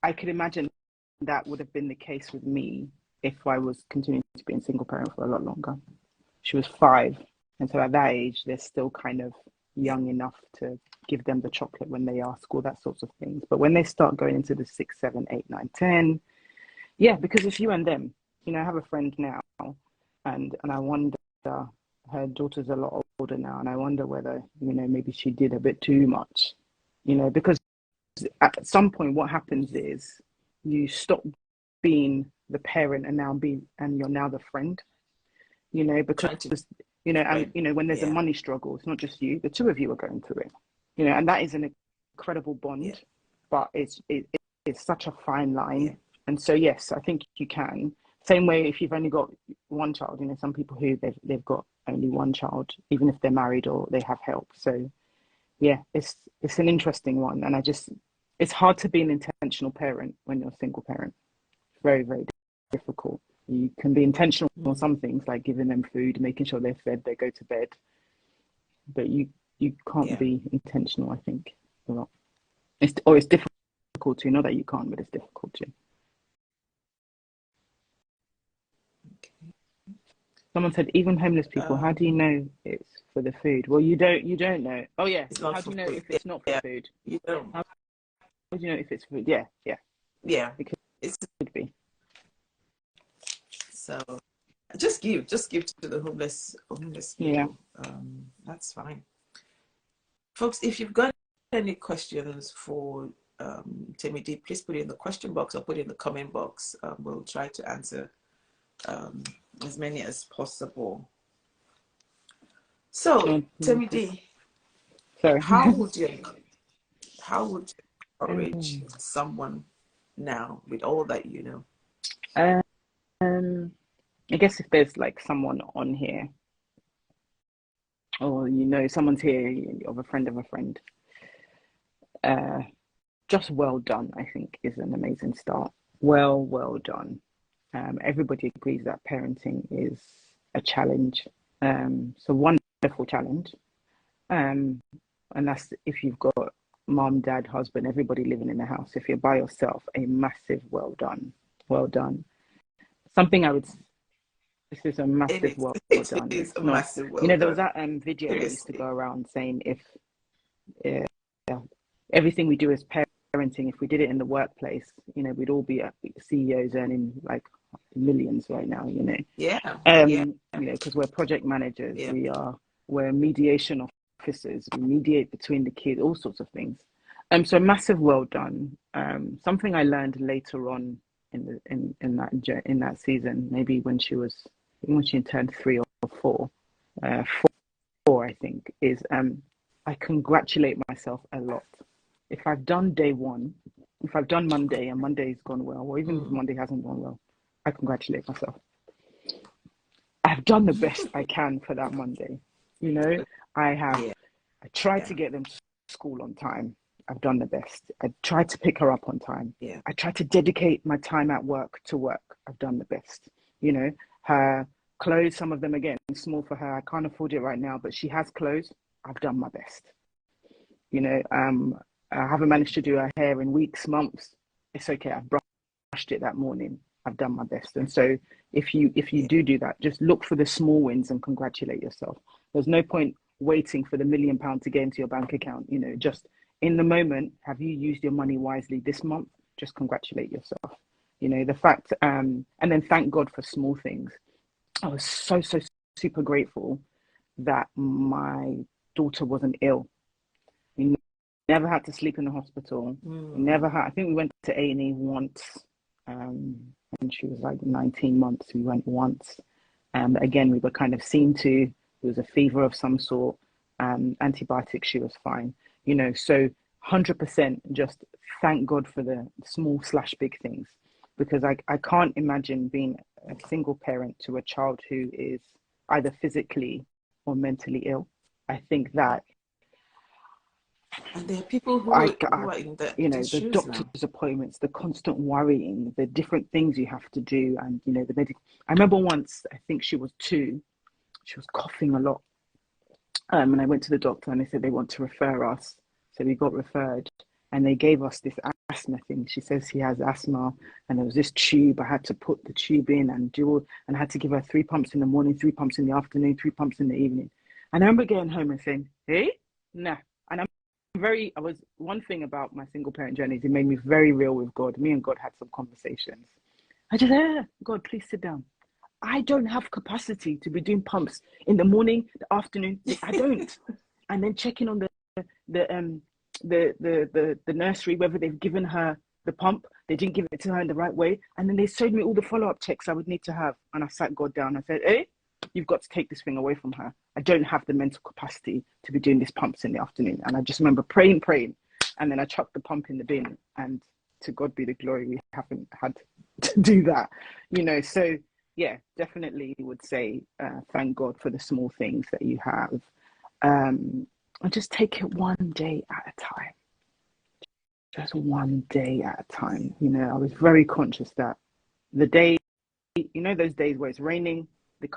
I could imagine that would have been the case with me if I was continuing to be a single parent for a lot longer. She was 5, and so at that age, they're still kind of young enough to give them the chocolate when they ask, all that sorts of things. But when they start going into the 6, 7, 8, 9, 10, yeah, because it's you and them. You know, I have a friend now, and I wonder, her daughter's a lot older now, and I wonder whether, you know, maybe she did a bit too much, you know, because at some point what happens is you stop being the parent and you're now the friend, you know, because you know, and you know, when there's a money struggle, it's not just you, the two of you are going through it, you know, and that is an incredible bond, but it's such a fine line. And so yes, I think you can. Same way if you've only got one child, you know, some people who they've got only one child, even if they're married or they have help. So yeah, it's an interesting one, and it's hard to be an intentional parent when you're a single parent. Very, very difficult. You can be intentional on some things like giving them food, making sure they're fed, they go to bed, but you can't be intentional, I think, a lot. It's difficult to, not that you can't, but it's difficult to. Someone said, even homeless people, how do you know it's for the food? Well, you don't know. Oh yeah, how do you know if it's not for food? You don't. How do you know if it's food? Yeah. Because it could be. So just give to the homeless people. Yeah. That's fine. Folks, if you've got any questions for Temidi, please put it in the question box or put it in the comment box. We'll try to answer as many as possible. So, Temidi, sorry, how would you encourage someone now with all that you know? I guess if there's like someone on here, or you know someone's here of a friend, just well done, I think, is an amazing start. Well done. Everybody agrees that parenting is a challenge. It's a wonderful challenge. And that's if you've got mom, dad, husband, everybody living in the house. If you're by yourself, a massive well done. Something I would. This is a massive well done. It's a massive well done. You know, there was that video that used to go around saying if everything we do as parenting, if we did it in the workplace, you know, we'd all be CEOs earning like millions right now, you know. You know, because we're project managers, we're mediation officers, we mediate between the kids, all sorts of things. So massive well done. Something I learned later on in that season, maybe when she turned 3 or 4, 4 I think, is I congratulate myself a lot. If I've done day 1, if I've done Monday and Monday's gone well, or even if Monday hasn't gone well, I congratulate myself. I've done the best I can for that Monday. You know, Yeah. I tried Yeah. to get them to school on time. I've done the best. I tried to pick her up on time. Yeah. I tried to dedicate my time at work to work. I've done the best. You know, her clothes, some of them again, small for her. I can't afford it right now, but she has clothes. I've done my best. You know, I haven't managed to do her hair in weeks, months. It's okay. I've brushed it that morning. I've done my best. And so if you Yeah. do that, just look for the small wins and congratulate yourself. There's no point waiting for the £1 million to get into your bank account. You know, just in the moment, have you used your money wisely this month? Just congratulate yourself. You know, the fact, and then thank God for small things. I was so super grateful that my daughter wasn't ill. We never had to sleep in the hospital. We never had. I think we went to A&E once, and she was like 19 months. We went once, and again we were kind of seen to. It was a fever of some sort. Antibiotics. She was fine. You know, so 100% just thank God for the small / big things, because I can't imagine being a single parent to a child who is either physically or mentally ill. I think that And there are people I, who are in you the know, the shoes doctor's now. appointments, the constant worrying, the different things you have to do, and you know, the medical. I remember once, I think she was 2, she was coughing a lot, and I went to the doctor, and they said they want to refer us, so we got referred, and they gave us this asthma thing. She says she has asthma, and there was this tube. I had to put the tube in and and I had to give her 3 pumps in the morning, 3 pumps in the afternoon, 3 pumps in the evening. And I remember getting home and saying, "Hey, nah," and I was one thing about my single parent journeys, it made me very real with God. Me and God had some conversations. I just, God, please sit down. I don't have capacity to be doing pumps in the morning, the afternoon. I don't. And then checking on the the nursery whether they've given her the pump. They didn't give it to her in the right way. And then they showed me all the follow-up checks I would need to have. And I sat God down. I said, "Hey, you've got to take this thing away from her. I don't have the mental capacity to be doing these pumps in the afternoon." And I just remember praying. And then I chucked the pump in the bin. And to God be the glory, we haven't had to do that. You know, so yeah, definitely would say thank God for the small things that you have. And just take it one day at a time. Just one day at a time. You know, I was very conscious that the day, you know, those days where it's raining, the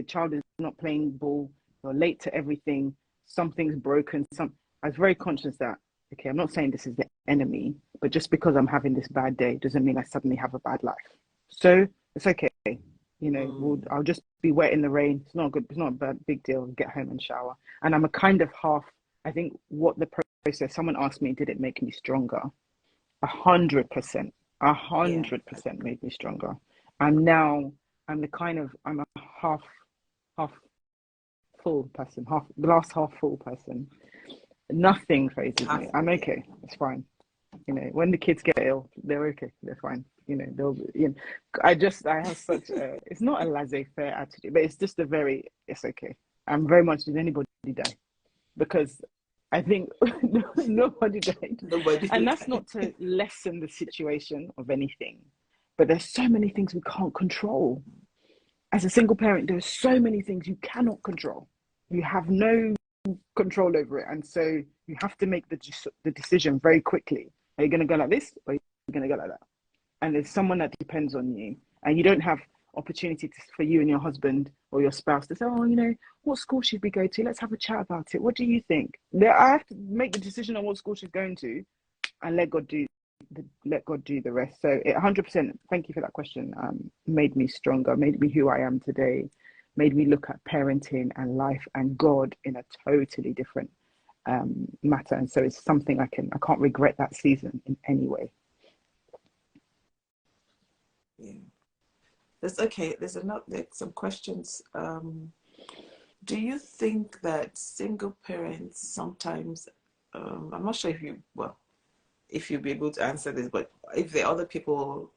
child is not playing ball, you're late to everything, something's broken. I was very conscious that, okay, I'm not saying this is the enemy, but just because I'm having this bad day doesn't mean I suddenly have a bad life. So it's okay. You know, I'll just be wet in the rain. It's not good. It's not a big deal. Get home and shower. And I'm a kind of half. I think what the process. Someone asked me, did it make me stronger? 100%. Yeah. 100% made me stronger. I'm now. I'm a half full person. Half glass half full person. Nothing phases me. Half I'm full, yeah. okay. It's fine. You know, when the kids get ill, they're okay. They're fine. You know, I have such a, it's not a laissez-faire attitude, but it's just it's okay. I'm very much, did anybody die? Because I think nobody died. Nobody And did that's that. not to lessen the situation of anything, but there's so many things we can't control. As a single parent, there's so many things you cannot control. You have no control over it. And so you have to make the decision very quickly. Are you going to go like this, or are you going to go like that? And there's someone that depends on you, and you don't have opportunity for you and your husband or your spouse to say, "Oh, you know, what school should we go to? Let's have a chat about it. What do you think?" I have to make the decision on what school she's going to, and let God do the rest. So 100%. Thank you for that question. Made me stronger, made me who I am today, made me look at parenting and life and God in a totally different matter. And so it's something I can't regret that season in any way. Yeah. There's some questions. Do you think that single parents sometimes, I'm not sure if you'll be able to answer this, but if there are other people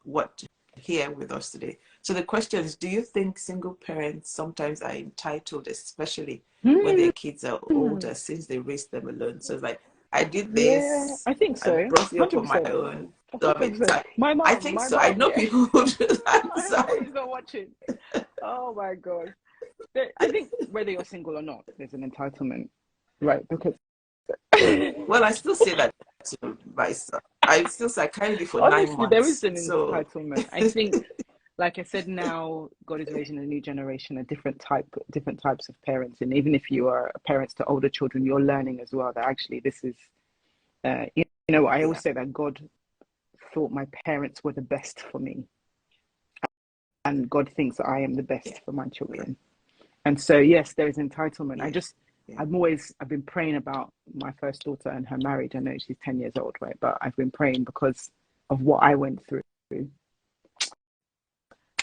what here with us today. So the question is, do you think single parents sometimes are entitled, especially when their kids are Hmm. older, since they raised them alone? So it's like, I did Yeah, this, I think I so. brought you up on my 100%. own. So I mean, My I mom, think my so. I mom, know yeah. people who do that. I So hope she's not watching. Oh my God. I think whether you're single or not, there's an entitlement, right? Because well, I still say that to myself. I still say I carried it for nine honestly, there is months. an So entitlement. I think, like I said, now God is raising a new generation, different types of parents, and even if you are parents to older children, you're learning as well that actually this is, you know, I yeah, always say that God thought my parents were the best for me, and God thinks that I am the yeah, best for my yeah, children. And so, yes, there is entitlement. yeah, yeah. I've been praying about my first daughter and her marriage. I know she's 10 years old, right? But I've been praying because of what I went through.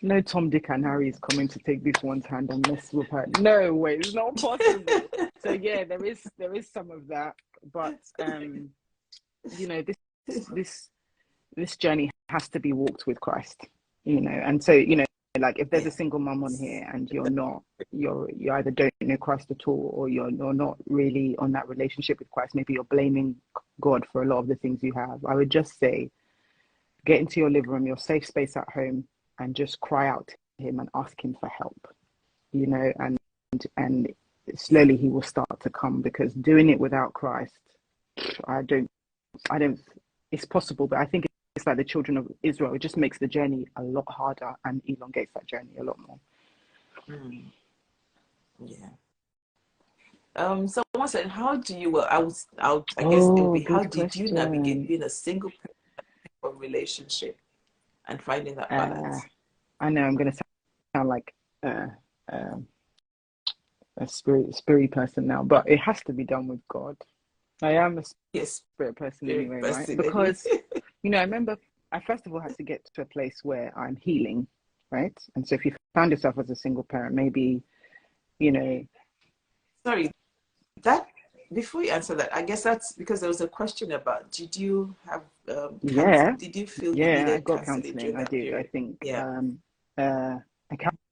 No Tom, Dick, and Harry is coming to take this one's hand and mess with her. No way, it's not possible. So yeah, there is some of that, but you know, this journey has to be walked with Christ, you know. And so, you know, like if there's a single mum on here and you either don't know Christ at all, or you're not really on that relationship with Christ, maybe you're blaming God for a lot of the things you have. I would just say, get into your living room, your safe space at home, and just cry out to him and ask him for help, you know, and slowly he will start to come, because doing it without Christ, I don't, it's possible, but I think it's like the children of Israel. It just makes the journey a lot harder and elongates that journey a lot more. Mm, yeah. Someone said, "How do you?" Well, I guess it would Oh, be, how good did you navigate question. being a single relationship and finding that Uh, balance? I know I'm going to sound like uh, uh, a spirit person now, but it has to be done with God. I am a Yes, spirit person spirit anyway, right? person anyway. Because, you know, I remember I first of all had to get to a place where I'm healing, right? And so if you found yourself as a single parent, maybe, you know, Sorry, that before you answer that, I guess that's because there was a question about, did you have yeah, did you feel you yeah, I needed got counseling counseling. during I that did. I period? think Yeah. uh,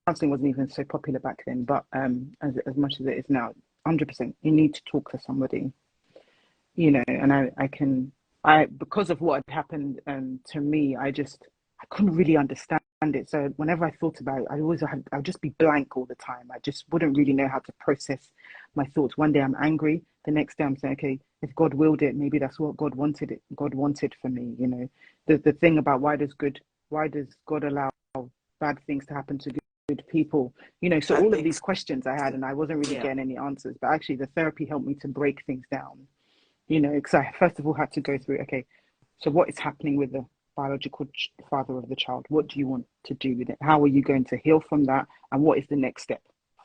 counseling wasn't even so popular back then, but as much as it is now, 100%, you need to talk to somebody, you know. And I because of what had happened to me, I couldn't really understand it. So whenever I thought about it, I'd just be blank all the time. I just wouldn't really know how to process my thoughts. One day I'm angry, the next day I'm saying, okay, if God willed it, maybe that's what God wanted for me, you know. The thing about why does God allow bad things to happen to good people, you know? So I all of think these questions I had, and I wasn't really yeah. getting any answers. But actually the therapy helped me to break things down, you know, because I first of all had to go through, okay, so what is happening with the biological father of the child? What do you want to do with it? How are you going to heal from that? And what is the next step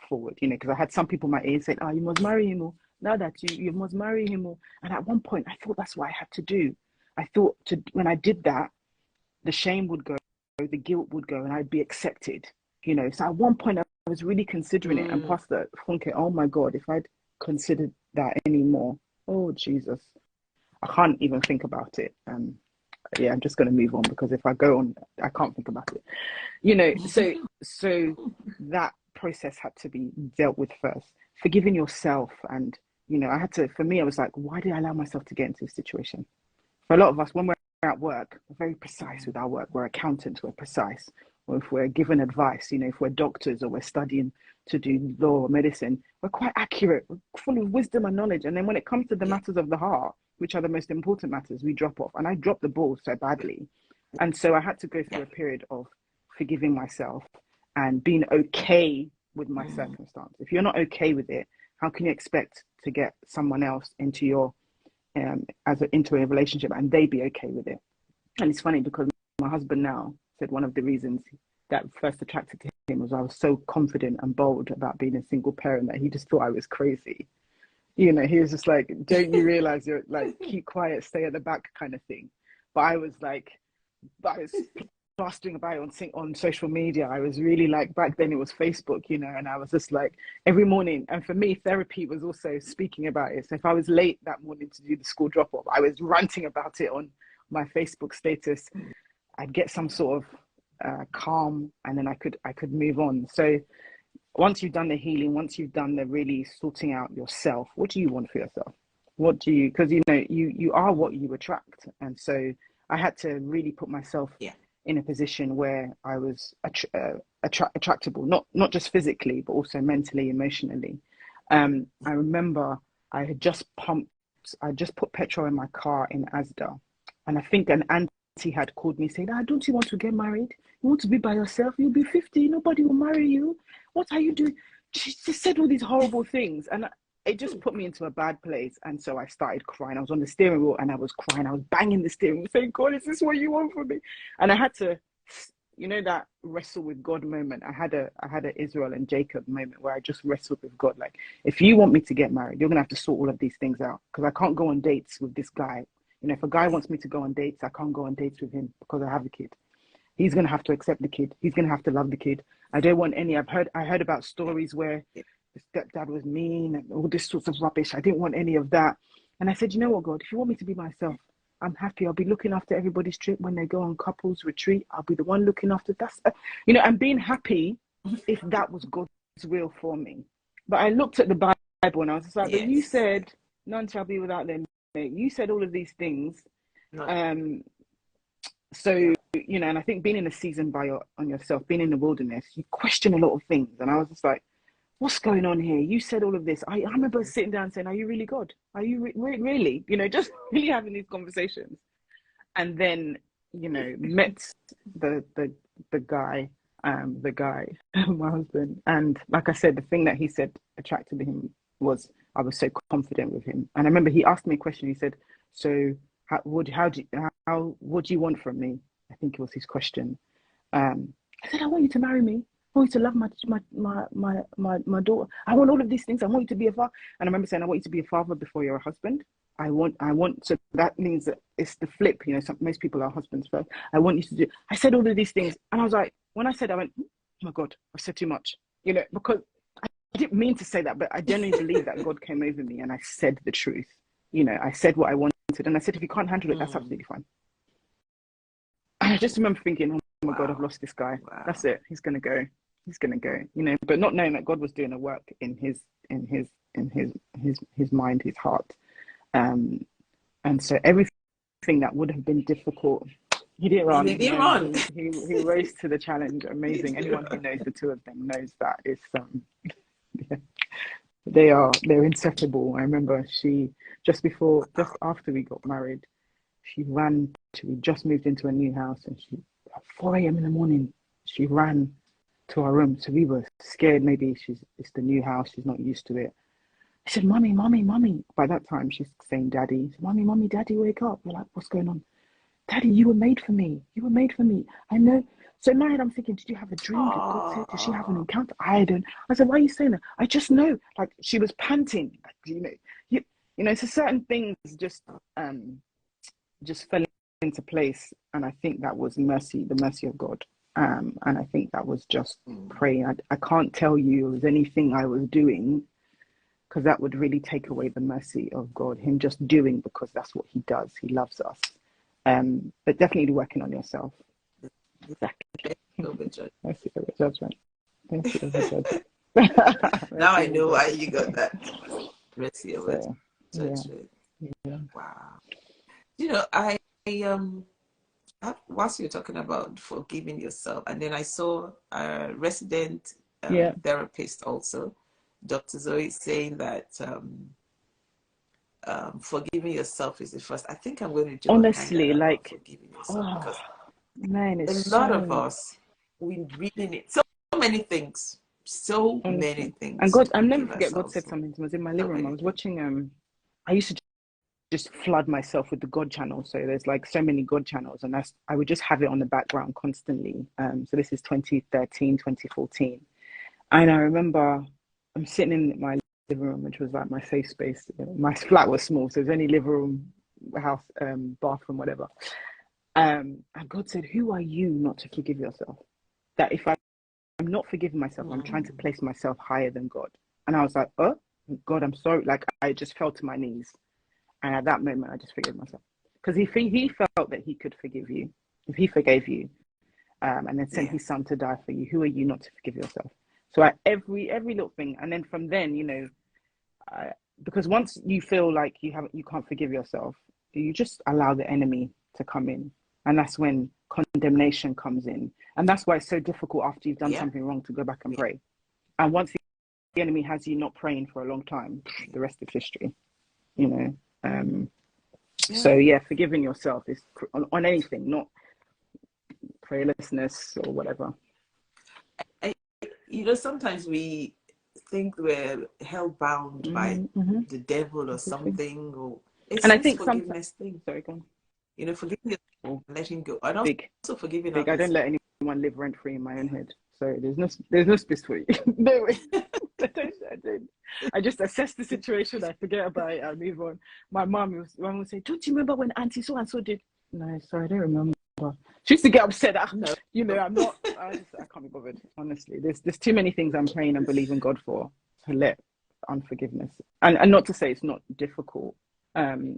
forward? You know, because I had some people in my ear saying, oh, you must marry him, or now that you must marry him, or, and at one point I thought that's what I had to do. I thought when I did that, the shame would go, the guilt would go, and I'd be accepted, you know. So at one point I was really considering it, and Mm, Pastor Funke, oh my God, if I'd considered that anymore, oh Jesus, I can't even think about it. Yeah, I'm just going to move on, because if I go on, I can't think about it. You know, so that process had to be dealt with first. Forgiving yourself, and you know, I had to. For me, I was like, why did I allow myself to get into this situation? For a lot of us, when we're at work, we're very precise with our work. We're accountants, we're precise. Or if we're given advice, you know, if we're doctors or we're studying to do law or medicine, we're quite accurate, we're full of wisdom and knowledge. And then when it comes to the yeah. matters of the heart, which are the most important matters, we drop off. And I dropped the ball so badly. And so I had to go Yeah. through a period of forgiving myself and being okay with my Mm, circumstance. If you're not okay with it, how can you expect to get someone else into your into a relationship and they be okay with it? And it's funny because my husband now said one of the reasons that first attracted to him was I was so confident and bold about being a single parent that he just thought I was crazy. You know, he was just like, don't you realize you're like, keep quiet, stay at the back kind of thing. But I was like, I was plastering about it on social media. I was really like, back then it was Facebook, you know, and I was just like every morning. And for me, therapy was also speaking about it. So if I was late that morning to do the school drop off, I was ranting about it on my Facebook status. I'd get some sort of calm, and then I could move on. So once you've done the healing, once you've done the really sorting out yourself, what do you want for yourself? What do you? Because you know you are what you attract, and so I had to really put myself Yeah. in a position where I was attractable, not just physically, but also mentally, emotionally. I remember I just put petrol in my car in Asda, and I think an auntie had called me saying, don't you want to get married? You want to be by yourself? You'll be 50, nobody will marry you. What are you doing? She just said all these horrible things, and it just put me into a bad place. And so I started crying. I was on the steering wheel and I was crying. I was banging the steering wheel saying, God, is this what you want from me? And I had to, that wrestle with God moment. I had a Israel and Jacob moment where I just wrestled with God. Like, if you want me to get married, you're going to have to sort all of these things out, because I can't go on dates with this guy. If a guy wants me to go on dates, I can't go on dates with him because I have a kid. He's going to have to accept the kid. He's going to have to love the kid. I don't want any. I heard about stories where the stepdad was mean and all this sorts of rubbish. I didn't want any of that. And I said, you know what, God, if you want me to be myself, I'm happy. I'll be looking after everybody's trip when they go on couples retreat. I'll be the one looking after that. And being happy if that was God's will for me. But I looked at the Bible and I was just like, but you said none shall be without their mate. You said all of these things. So, and I think being in a season on yourself, being in the wilderness, you question a lot of things. And I was just like, what's going on here? You said all of this. I remember sitting down saying, are you really God? Are you really? Just really having these conversations. And then, met the guy, my husband. And like I said, the thing that he said attracted him was I was so confident with him. And I remember he asked me a question. He said, so what do you want from me? I think it was his question. I said, I want you to marry me. I want you to love my daughter. I want all of these things. I want you to be a father. And I remember saying, I want you to be a father before you're a husband. I want, so that means that it's the flip, most people are husbands first. I want you to do, I said all of these things. And I was like, when I said, I went, oh my God, I've said too much, because I didn't mean to say that, but I genuinely believe that God came over me and I said the truth. I said what I wanted. And I said, if you can't handle it, that's absolutely fine. And I just remember thinking, oh my God, I've lost this guy. Wow. That's it. He's going to go. But not knowing that God was doing a work in his mind, his heart. And so everything that would have been difficult, he didn't run. He rose to the challenge. Amazing. Anyone who knows the two of them knows that it's they're inseparable. I remember just after we got married, we just moved into a new house, and at 4 a.m. in the morning, she ran to our room. So we were scared. Maybe it's the new house. She's not used to it. I said, Mommy. By that time, she's saying, Daddy. Said, Mommy, Daddy, wake up. We're like, what's going on? Daddy, you were made for me. I know. So in my head, I'm thinking, did you have a dream? Did God say? Did she have an encounter? I don't. I said, why are you saying that? I just know. Like, she was panting. So certain things just fell into place. And I think that was the mercy of God. And I think that was just praying. I can't tell you it was anything I was doing, because that would really take away the mercy of God, him just doing, because that's what he does. He loves us. But definitely working on yourself. Exactly. Mercy over judgment. Now I know why you got that. Mercy over judgment. Yeah. Wow. I whilst you're talking about forgiving yourself, and then I saw a resident therapist also, Dr. Zoe, saying that forgiving yourself is the first. I think I'm going to do honestly like forgiving yourself, because man, it's a lot of us, we really need so many things. Many things. And God, I'll never forget, God said something to me. I was in my living room. I was watching I used to just flood myself with the God channel. So there's like so many God channels, and I would just have it on the background constantly. So this is 2013, 2014. And I remember I'm sitting in my living room, which was like my safe space. My flat was small, so there's only living room, house, bathroom, whatever. And God said, who are you not to forgive yourself? That if I'm not forgiving myself, I'm trying to place myself higher than God. And I was like, oh, God, I'm sorry. Like, I just fell to my knees. And at that moment, I just forgave myself. Because he felt that he could forgive you, if he forgave you, and then sent his son to die for you, who are you not to forgive yourself? So every little thing. And then from then, because once you feel like you can't forgive yourself, you just allow the enemy to come in. And that's when condemnation comes in. And that's why it's so difficult after you've done something wrong to go back and pray. And once the enemy has you not praying for a long time, the rest is history, you know. So yeah, forgiving yourself is on anything, not prayerlessness or whatever. You know, sometimes we think we're held bound by the devil or something, or it's and this I think forgiveness thing. Sorry, go on. You know, forgiving and letting go, and also forgiving others. I don't let anyone live rent free in my own head, so there's no space for you. No way. I just assess the situation. I forget about it. I move on. My mom would say, "Don't you remember when Auntie so and so did?" No, sorry, I don't remember. She used to get upset. No, you know, I'm not. I can't be bothered. Honestly, there's too many things I'm praying and believing God for to let unforgiveness. And not to say it's not difficult. It's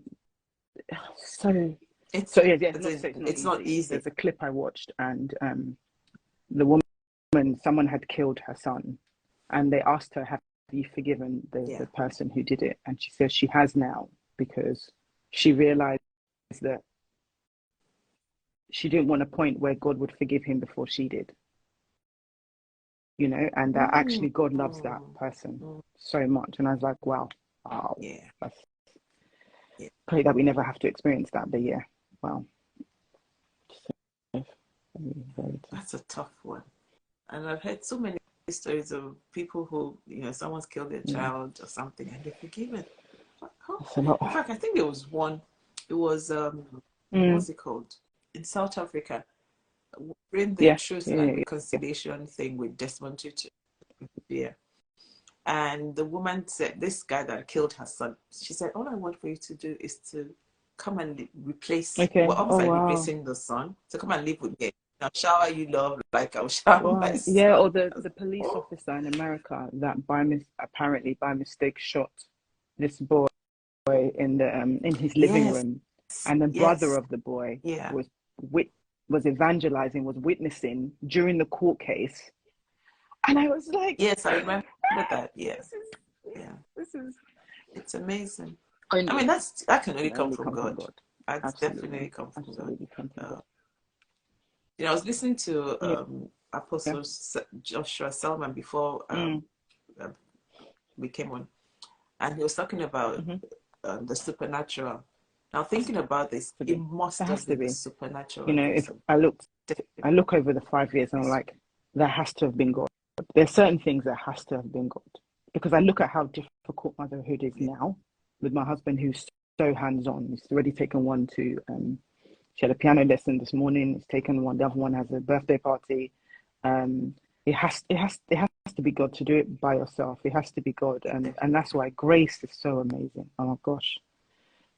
not easy. There's a clip I watched, and the woman, someone had killed her son, and they asked her, "Have you forgiven the person who did it?" And she says she has now, because she realized that she didn't want a point where God would forgive him before she did. You know, and that actually God loves that person so much. And I was like, wow. Pray that we never have to experience that. But yeah, wow. That's a tough one. And I've heard so many stories of people who, you know, someone's killed their child or something and they're forgiven. In fact, I think there was one. It was what's it called? In South Africa, during the Truth and Reconciliation thing with Desmond Tutu. And the woman said, this guy that killed her son, she said, all I want for you to do is to come and replace, replacing the son. So come and live with me. I'll shower you love like I'll shower my son. Yeah, or the police officer in America that apparently by mistake shot this boy in his living room, and the brother of the boy was evangelizing, was witnessing during the court case, and I was like, yes, I remember that. Yes, it's amazing. I mean, that can only come from God. That's definitely come from God. You know, I was listening to Apostle Joshua Selman before we came on, and he was talking about the supernatural. Now, thinking about this, it must have been the supernatural. You know, if I look over the 5 years and I'm like, there has to have been God. There's certain things that has to have been God, because I look at how difficult motherhood is now with my husband, who's so hands-on. He's already taken one to she had a piano lesson this morning. He's taken one. The other one has a birthday party. It has to be God to do it by yourself. It has to be God, and that's why grace is so amazing. Oh my gosh,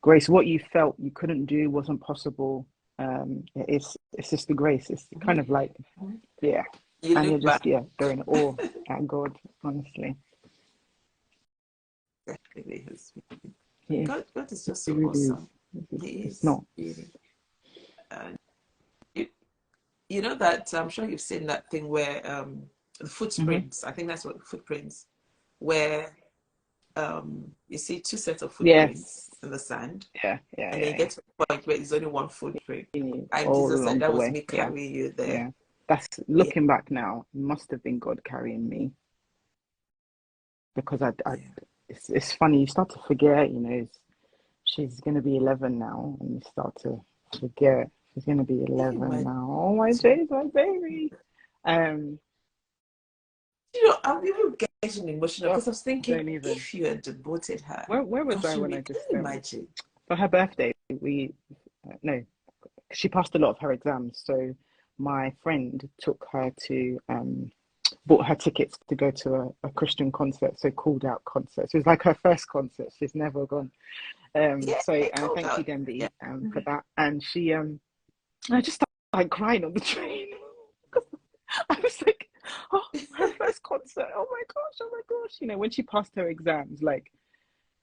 grace! What you felt you couldn't do, wasn't possible. It's just the grace. It's kind of like you're just they're in awe at God. Honestly, God is just so awesome. He is. Not. You know that I'm sure you've seen that thing where the footprints. I think that's what footprints, where you see two sets of footprints in the sand. And then you get to a point where there's only one footprint. And Jesus said, "That was me carrying you there." Yeah. That's looking back now. It must have been God carrying me, because it's funny. You start to forget. You know, she's going to be 11 now, and you start to forget. She's going to be 11 now. Oh my days, my baby. You know, I'm even getting emotional because I was thinking, if you had devoted her, where was I when I just imagine? For her birthday, she passed a lot of her exams, so my friend took her to bought her tickets to go to a Christian concert, so called out concert. So it was like her first concert. She's never gone. Thank you, Demby, for that. And she I just started crying on the train. I was like, oh, her first concert. Oh my gosh. You know, when she passed her exams, like,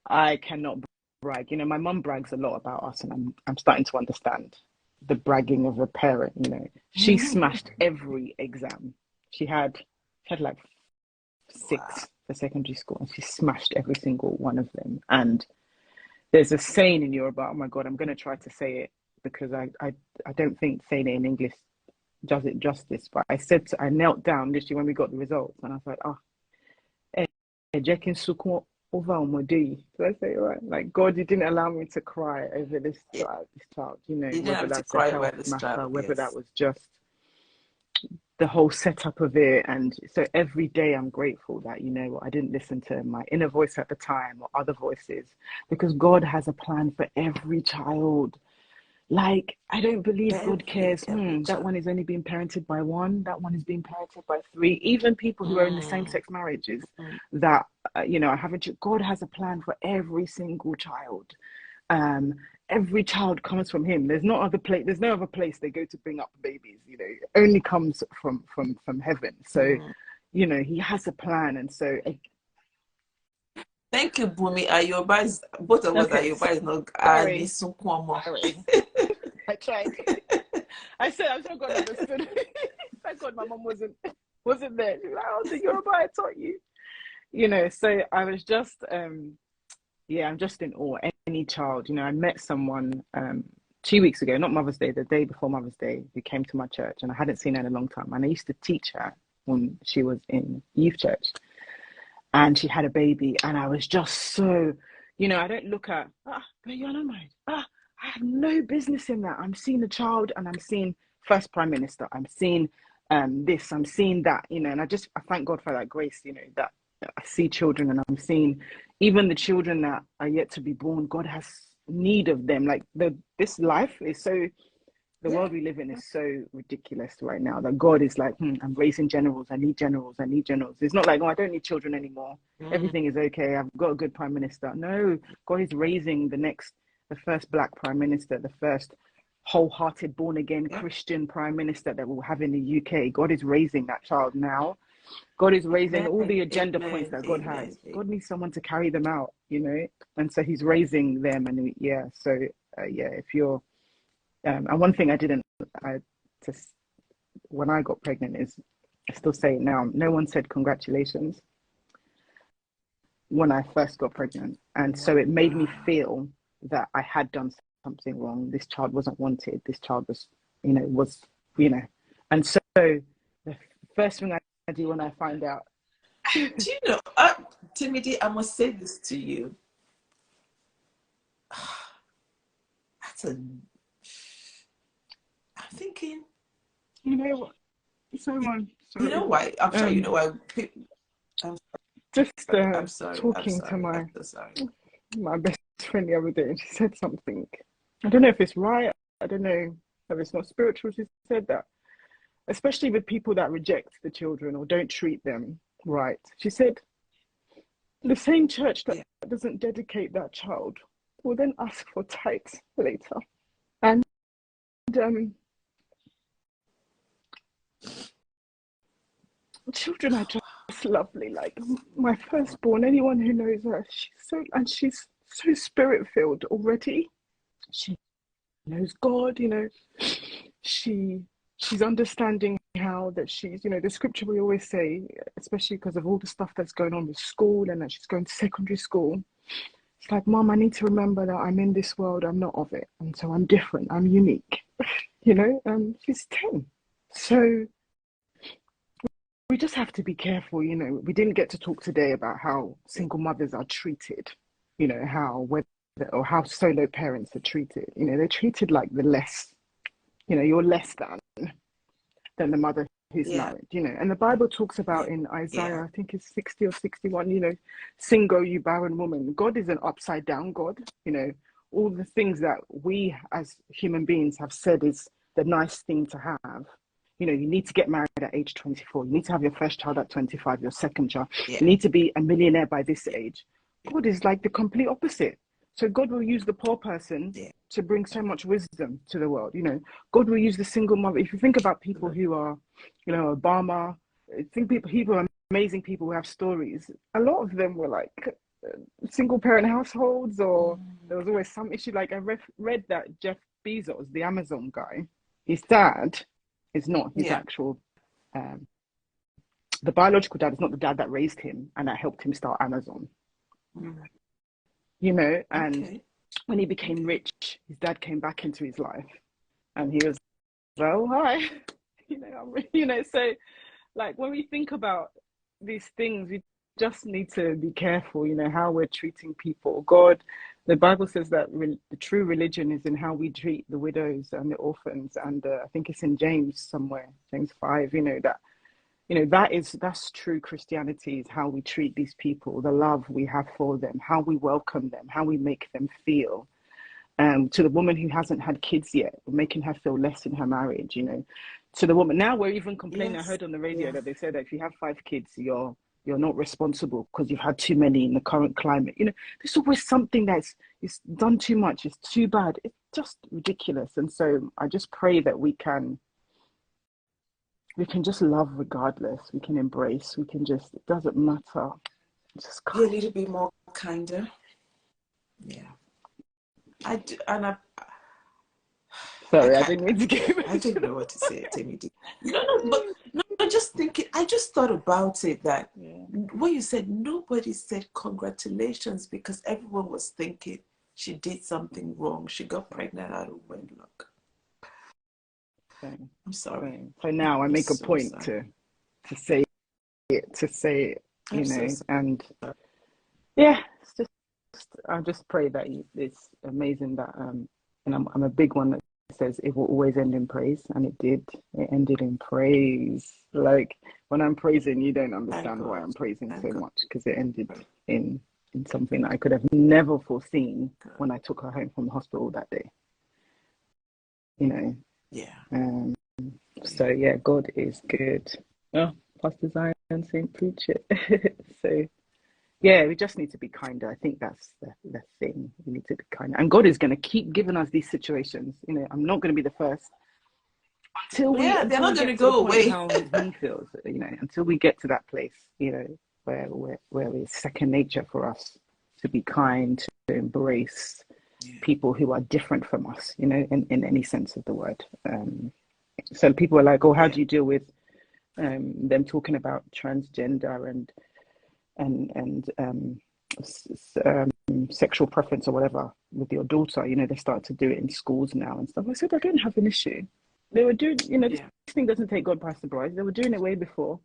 I cannot brag. You know, my mum brags a lot about us, and I'm starting to understand the bragging of a parent. You know, she smashed every exam. She had like 6 for secondary school, and she smashed every single one of them. And there's a saying in Yoruba, oh my God, I'm going to try to say it because I don't think saying it in English does it justice. But I knelt down literally when we got the results, and I was like, Jackin Sukun over on my day. So I say, right, like God, you didn't allow me to cry over this child, you know, You didn't whether have to that's a cry health about this matter, child, whether that yes. was just the whole setup of it. And so every day I'm grateful that, you know, I didn't listen to my inner voice at the time or other voices, because God has a plan for every child. Like, I don't believe God cares, Every that child. one is only being parented by one, that one is being parented by three. Even people who are in the same-sex marriages that, you know, God has a plan for every single child. Every child comes from him. There's no other place they go to bring up babies, you know. It only comes from heaven. So, you know, he has a plan. And so Thank you, Bumi. Ayobas, both of us, okay, Ayobas, no, sorry. sorry. I tried. I'm sure God understood. Thank God my mom wasn't there. I was the Yoruba I taught you. You know, so I was just I'm just in awe. Any child, you know, I met someone 2 weeks ago, not Mother's Day, the day before Mother's Day, who came to my church, and I hadn't seen her in a long time. And I used to teach her when she was in youth church, and she had a baby, and I was just so, you know, I don't look at, but you're not married. I have no business in that. I'm seeing a child, and I'm seeing first Prime Minister. I'm seeing this, I'm seeing that, you know, and I thank God for that grace, you know, that I see children, and I'm seeing even the children that are yet to be born. God has need of them. Like this life is so, the world we live in is so ridiculous right now that God is like, I'm raising generals. I need generals. I need generals. It's not like, I don't need children anymore. Everything is okay. I've got a good prime minister. No, God is raising the first black prime minister, the first wholehearted, born again Christian prime minister that we'll have in the UK. God is raising that child now. God is raising all the agenda points that God has. God needs someone to carry them out, you know, and so he's raising them. And if you're, and one thing when I got pregnant is, I still say it now, no one said congratulations when I first got pregnant. And so it made me feel that I had done something wrong. This child wasn't wanted. This child was, and so the first thing I do when I find out. Do you know, Timothy, I must say this to you. I'm thinking, you know what? Someone, you know why? I'm sure you know why. I'm sorry. Talking to my best friend the other day, and she said something. I don't know if it's right. I don't know if it's not spiritual. She said that, especially with people that reject the children or don't treat them right. She said, the same church that doesn't dedicate that child will then ask for tithes later. And children are just lovely. Like my firstborn, anyone who knows her, she's so spirit-filled already. She knows God, you know. She's understanding how that she's, you know, the scripture we always say, especially because of all the stuff that's going on with school and that she's going to secondary school. It's like, Mom, I need to remember that I'm in this world, I'm not of it. And so I'm different, I'm unique, you know, she's 10. So we just have to be careful, you know. We didn't get to talk today about how single mothers are treated, you know, how solo parents are treated. You know, they're treated like the less, you know, you're less than the mother who's married, you know. And the Bible talks about in Isaiah, I think it's 60 or 61, you know, sing, O you barren woman. God is an upside down God, you know. All the things that we as human beings have said is the nice thing to have. You know, you need to get married at age 24. You need to have your first child at 25, your second child. You need to be a millionaire by this age. God is like the complete opposite. So God will use the poor person to bring so much wisdom to the world. You know, God will use the single mother. If you think about people who are, you know, Obama, people are amazing people who have stories. A lot of them were like single parent households, or there was always some issue. Like I read that Jeff Bezos, the Amazon guy, his dad is not his actual, the biological dad is not the dad that raised him and that helped him start Amazon. You know, and when he became rich, his dad came back into his life, and he was like, "Oh, hi," So like when we think about these things, we just need to be careful, how we're treating people. God, the Bible says that the true religion is in how we treat the widows and the orphans, and I think it's in James somewhere, James 5. That's true Christianity, is how we treat these people, the love we have for them, how we welcome them, how we make them feel. To the woman who hasn't had kids yet, making her feel less in her marriage, to the woman. Now we're even complaining. Yes. I heard on the radio that they said that if you have 5 kids, you're not responsible because you've had too many in the current climate. There's always something it's done too much, it's too bad, it's just ridiculous. And so I just pray that we can just love regardless. We can embrace. We can just, it doesn't matter. Just Be a little bit more kinder. Yeah. I do, and sorry, I didn't mean to give it. I didn't know what to say, Temidayos. No, just thinking. I just thought about it that when you said nobody said congratulations, because everyone was thinking she did something wrong. She got pregnant out of wedlock. I'm sorry. So now I make a point to say it, and yeah, it's just I just pray that it's amazing that and I'm a big one that says it will always end in praise, and it did. It ended in praise. Like when I'm praising, you don't understand why I'm praising so much, because it ended in something that I could have never foreseen when I took her home from the hospital that day. Yeah. So yeah, God is good. Oh, Pastor Zion saying preach it. So yeah, we just need to be kinder. I think that's the thing. We need to be kinder. And God is going to keep giving us these situations. I'm not going to be the first until we they're not going to get go to the point away. how he feels, until we get to that place, where it's second nature for us to be kind, to embrace people who are different from us, in any sense of the word. So people are like, oh, how do you deal with them talking about transgender and sexual preference or whatever with your daughter? They start to do it in schools now and stuff. I said, I don't have an issue. They were doing, this thing doesn't take God by surprise. They were doing it way before.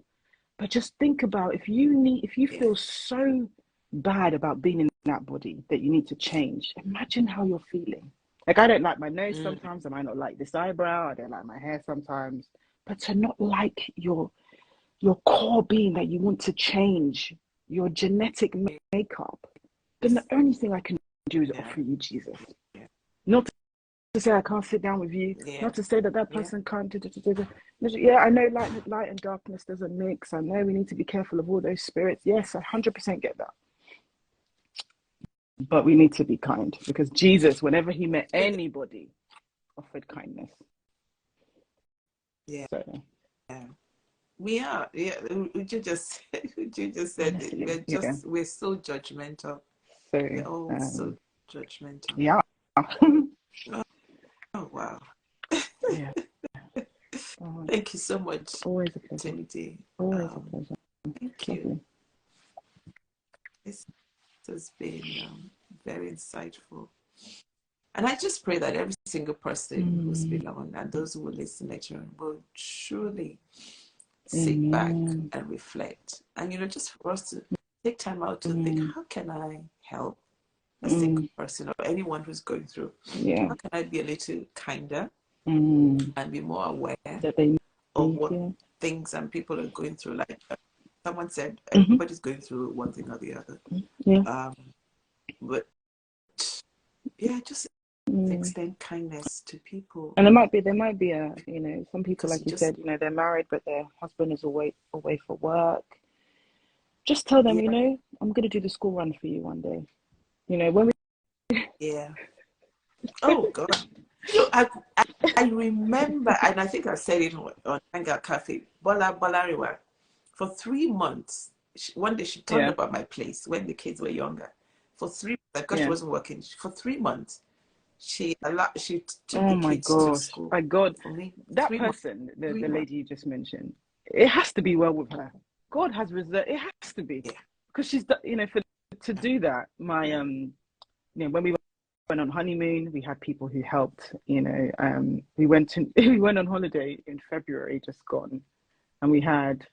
But just think about, if you feel so bad about being in that body that you need to change, imagine how you're feeling. Like, I don't like my nose sometimes. I might not like this eyebrow. I don't like my hair sometimes. But to not like your core being, that you want to change your genetic makeup, then the only thing I can do is offer you Jesus. Not to say I can't sit down with you, not to say that person can't do. Yeah, I know light and darkness doesn't mix. I know we need to be careful of all those spirits. Yes, I 100% get that. But we need to be kind, because Jesus, whenever he met anybody, offered kindness. Yeah. So, yeah. We are. Yeah. Would you just said honestly, it. We're so judgmental. So, We're all so judgmental. Yeah. Oh wow. Yeah. Thank you so much. Always a pleasure. Temidayos. Always a pleasure. Thank you. This has been very insightful. And I just pray that every single person who's been on, and those who will listen later on, will truly sit back and reflect. And, just for us to take time out to think, how can I help a single person or anyone who's going through? Yeah. How can I be a little kinder and be more aware of what things and people are going through? Like someone said, everybody's going through one thing or the other. Yeah. But yeah, just extend kindness to people. And there might be a some people, like you said, they're married but their husband is away for work. Just tell them, I'm going to do the school run for you one day. When we Oh God. I remember, and I think I said it on Hangout Cafe, Bolariwa, for 3 months. One day she turned up at my place when the kids were younger. For 3 months, because she wasn't working. For 3 months, she took the kids to school. My God, for me, that person, the lady you just mentioned, it has to be well with her. God has reserved. It has to be, because she's, to do that. My when we went on honeymoon. We had people who helped. You know, we went on holiday in February, just gone, and we had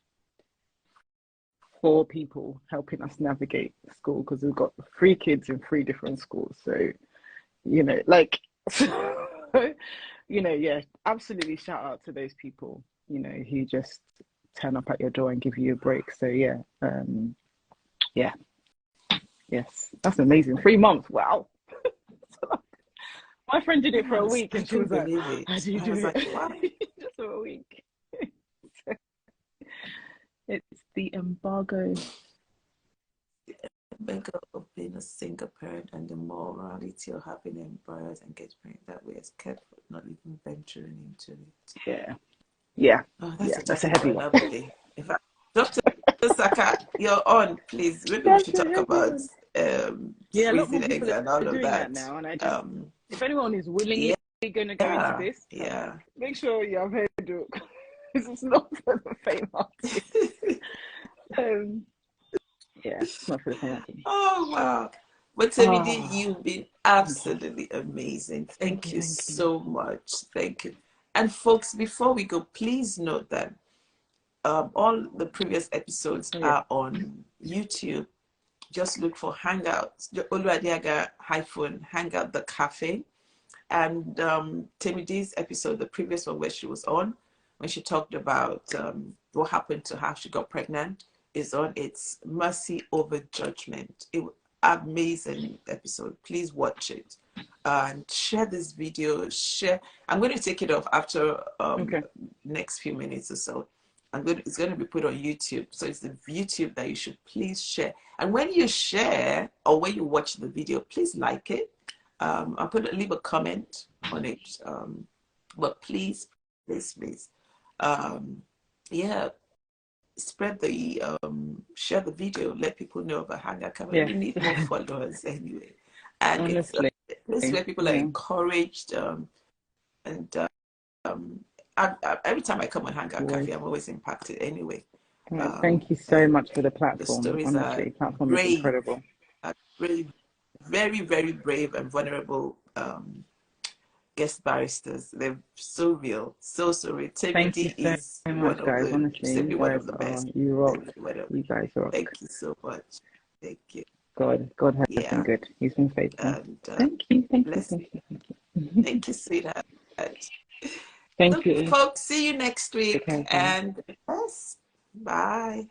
4 people helping us navigate school because we've got 3 kids in 3 different schools. So, you know, like, you know, yeah, absolutely shout out to those people, you know, who just turn up at your door and give you a break. So yeah, yeah, yes, that's amazing. 3 months, wow. My friend did it for a Yes, week I and she was couldn't like, believe it. how do you I do was like, it? wow. Just for a week. It's the embargo. Of being a single parent and the morality of having embryos and getting pregnant that way is kept not even venturing into it. Yeah, yeah, Oh, that's yeah, a that's a topic for heavy one. another day. In fact, Dr. Saka, you're on, please. Maybe we That's should a talk heavy about one. Yeah, a lot more freezing eggs people and are all of doing that that. now. And I just, if anyone is willingly Yeah, going to go into this, yeah. make sure you have heard it. This is not for the faint-hearted. Yeah, it's not for the faint-hearted. Oh, wow. But Temidi, Oh, you've been thank you. absolutely amazing. Thank Thank you, you thank you. so much. Thank you. And folks, before we go, please note that all the previous episodes Oh, yeah. are on YouTube. Just look for Hangout, Oluwadiaga Hangout the Cafe. And Temiday's episode, the previous one where she was on, when she talked about what happened to her, she got pregnant, is on. It's Mercy Over Judgment. Amazing episode. Please watch it and share this video. Share. I'm going to take it off after Okay. next few minutes or so. It's going to be put on YouTube. So it's the YouTube that you should please share. And when you share or when you watch the video, please like it. I'll leave a comment on it. But please, please, please, yeah, spread the share the video. Let people know about Hangout Cafe. Yes. We need more followers anyway, and it's a Honestly. place where people are Yeah. encouraged. And every time I come on Hangout Always. Cafe, I'm always impacted anyway. Thank you so And much for the the platform. stories are Honestly, platform is brave, incredible. really very, very brave and vulnerable guest barristers. They're so real, so real. Thank you Temidi so is much, guys. Honestly, you simply one guys of the are, best. you rock. Simply one of, You guys rock. thank you so much. Thank you. God has been Yeah, good. He's been faithful. and Thank you, thank you, bless. thank you, thank you. Thank you, sweetheart. So, Thank you. folks, see you next Take care, week, everyone. and yes, bye.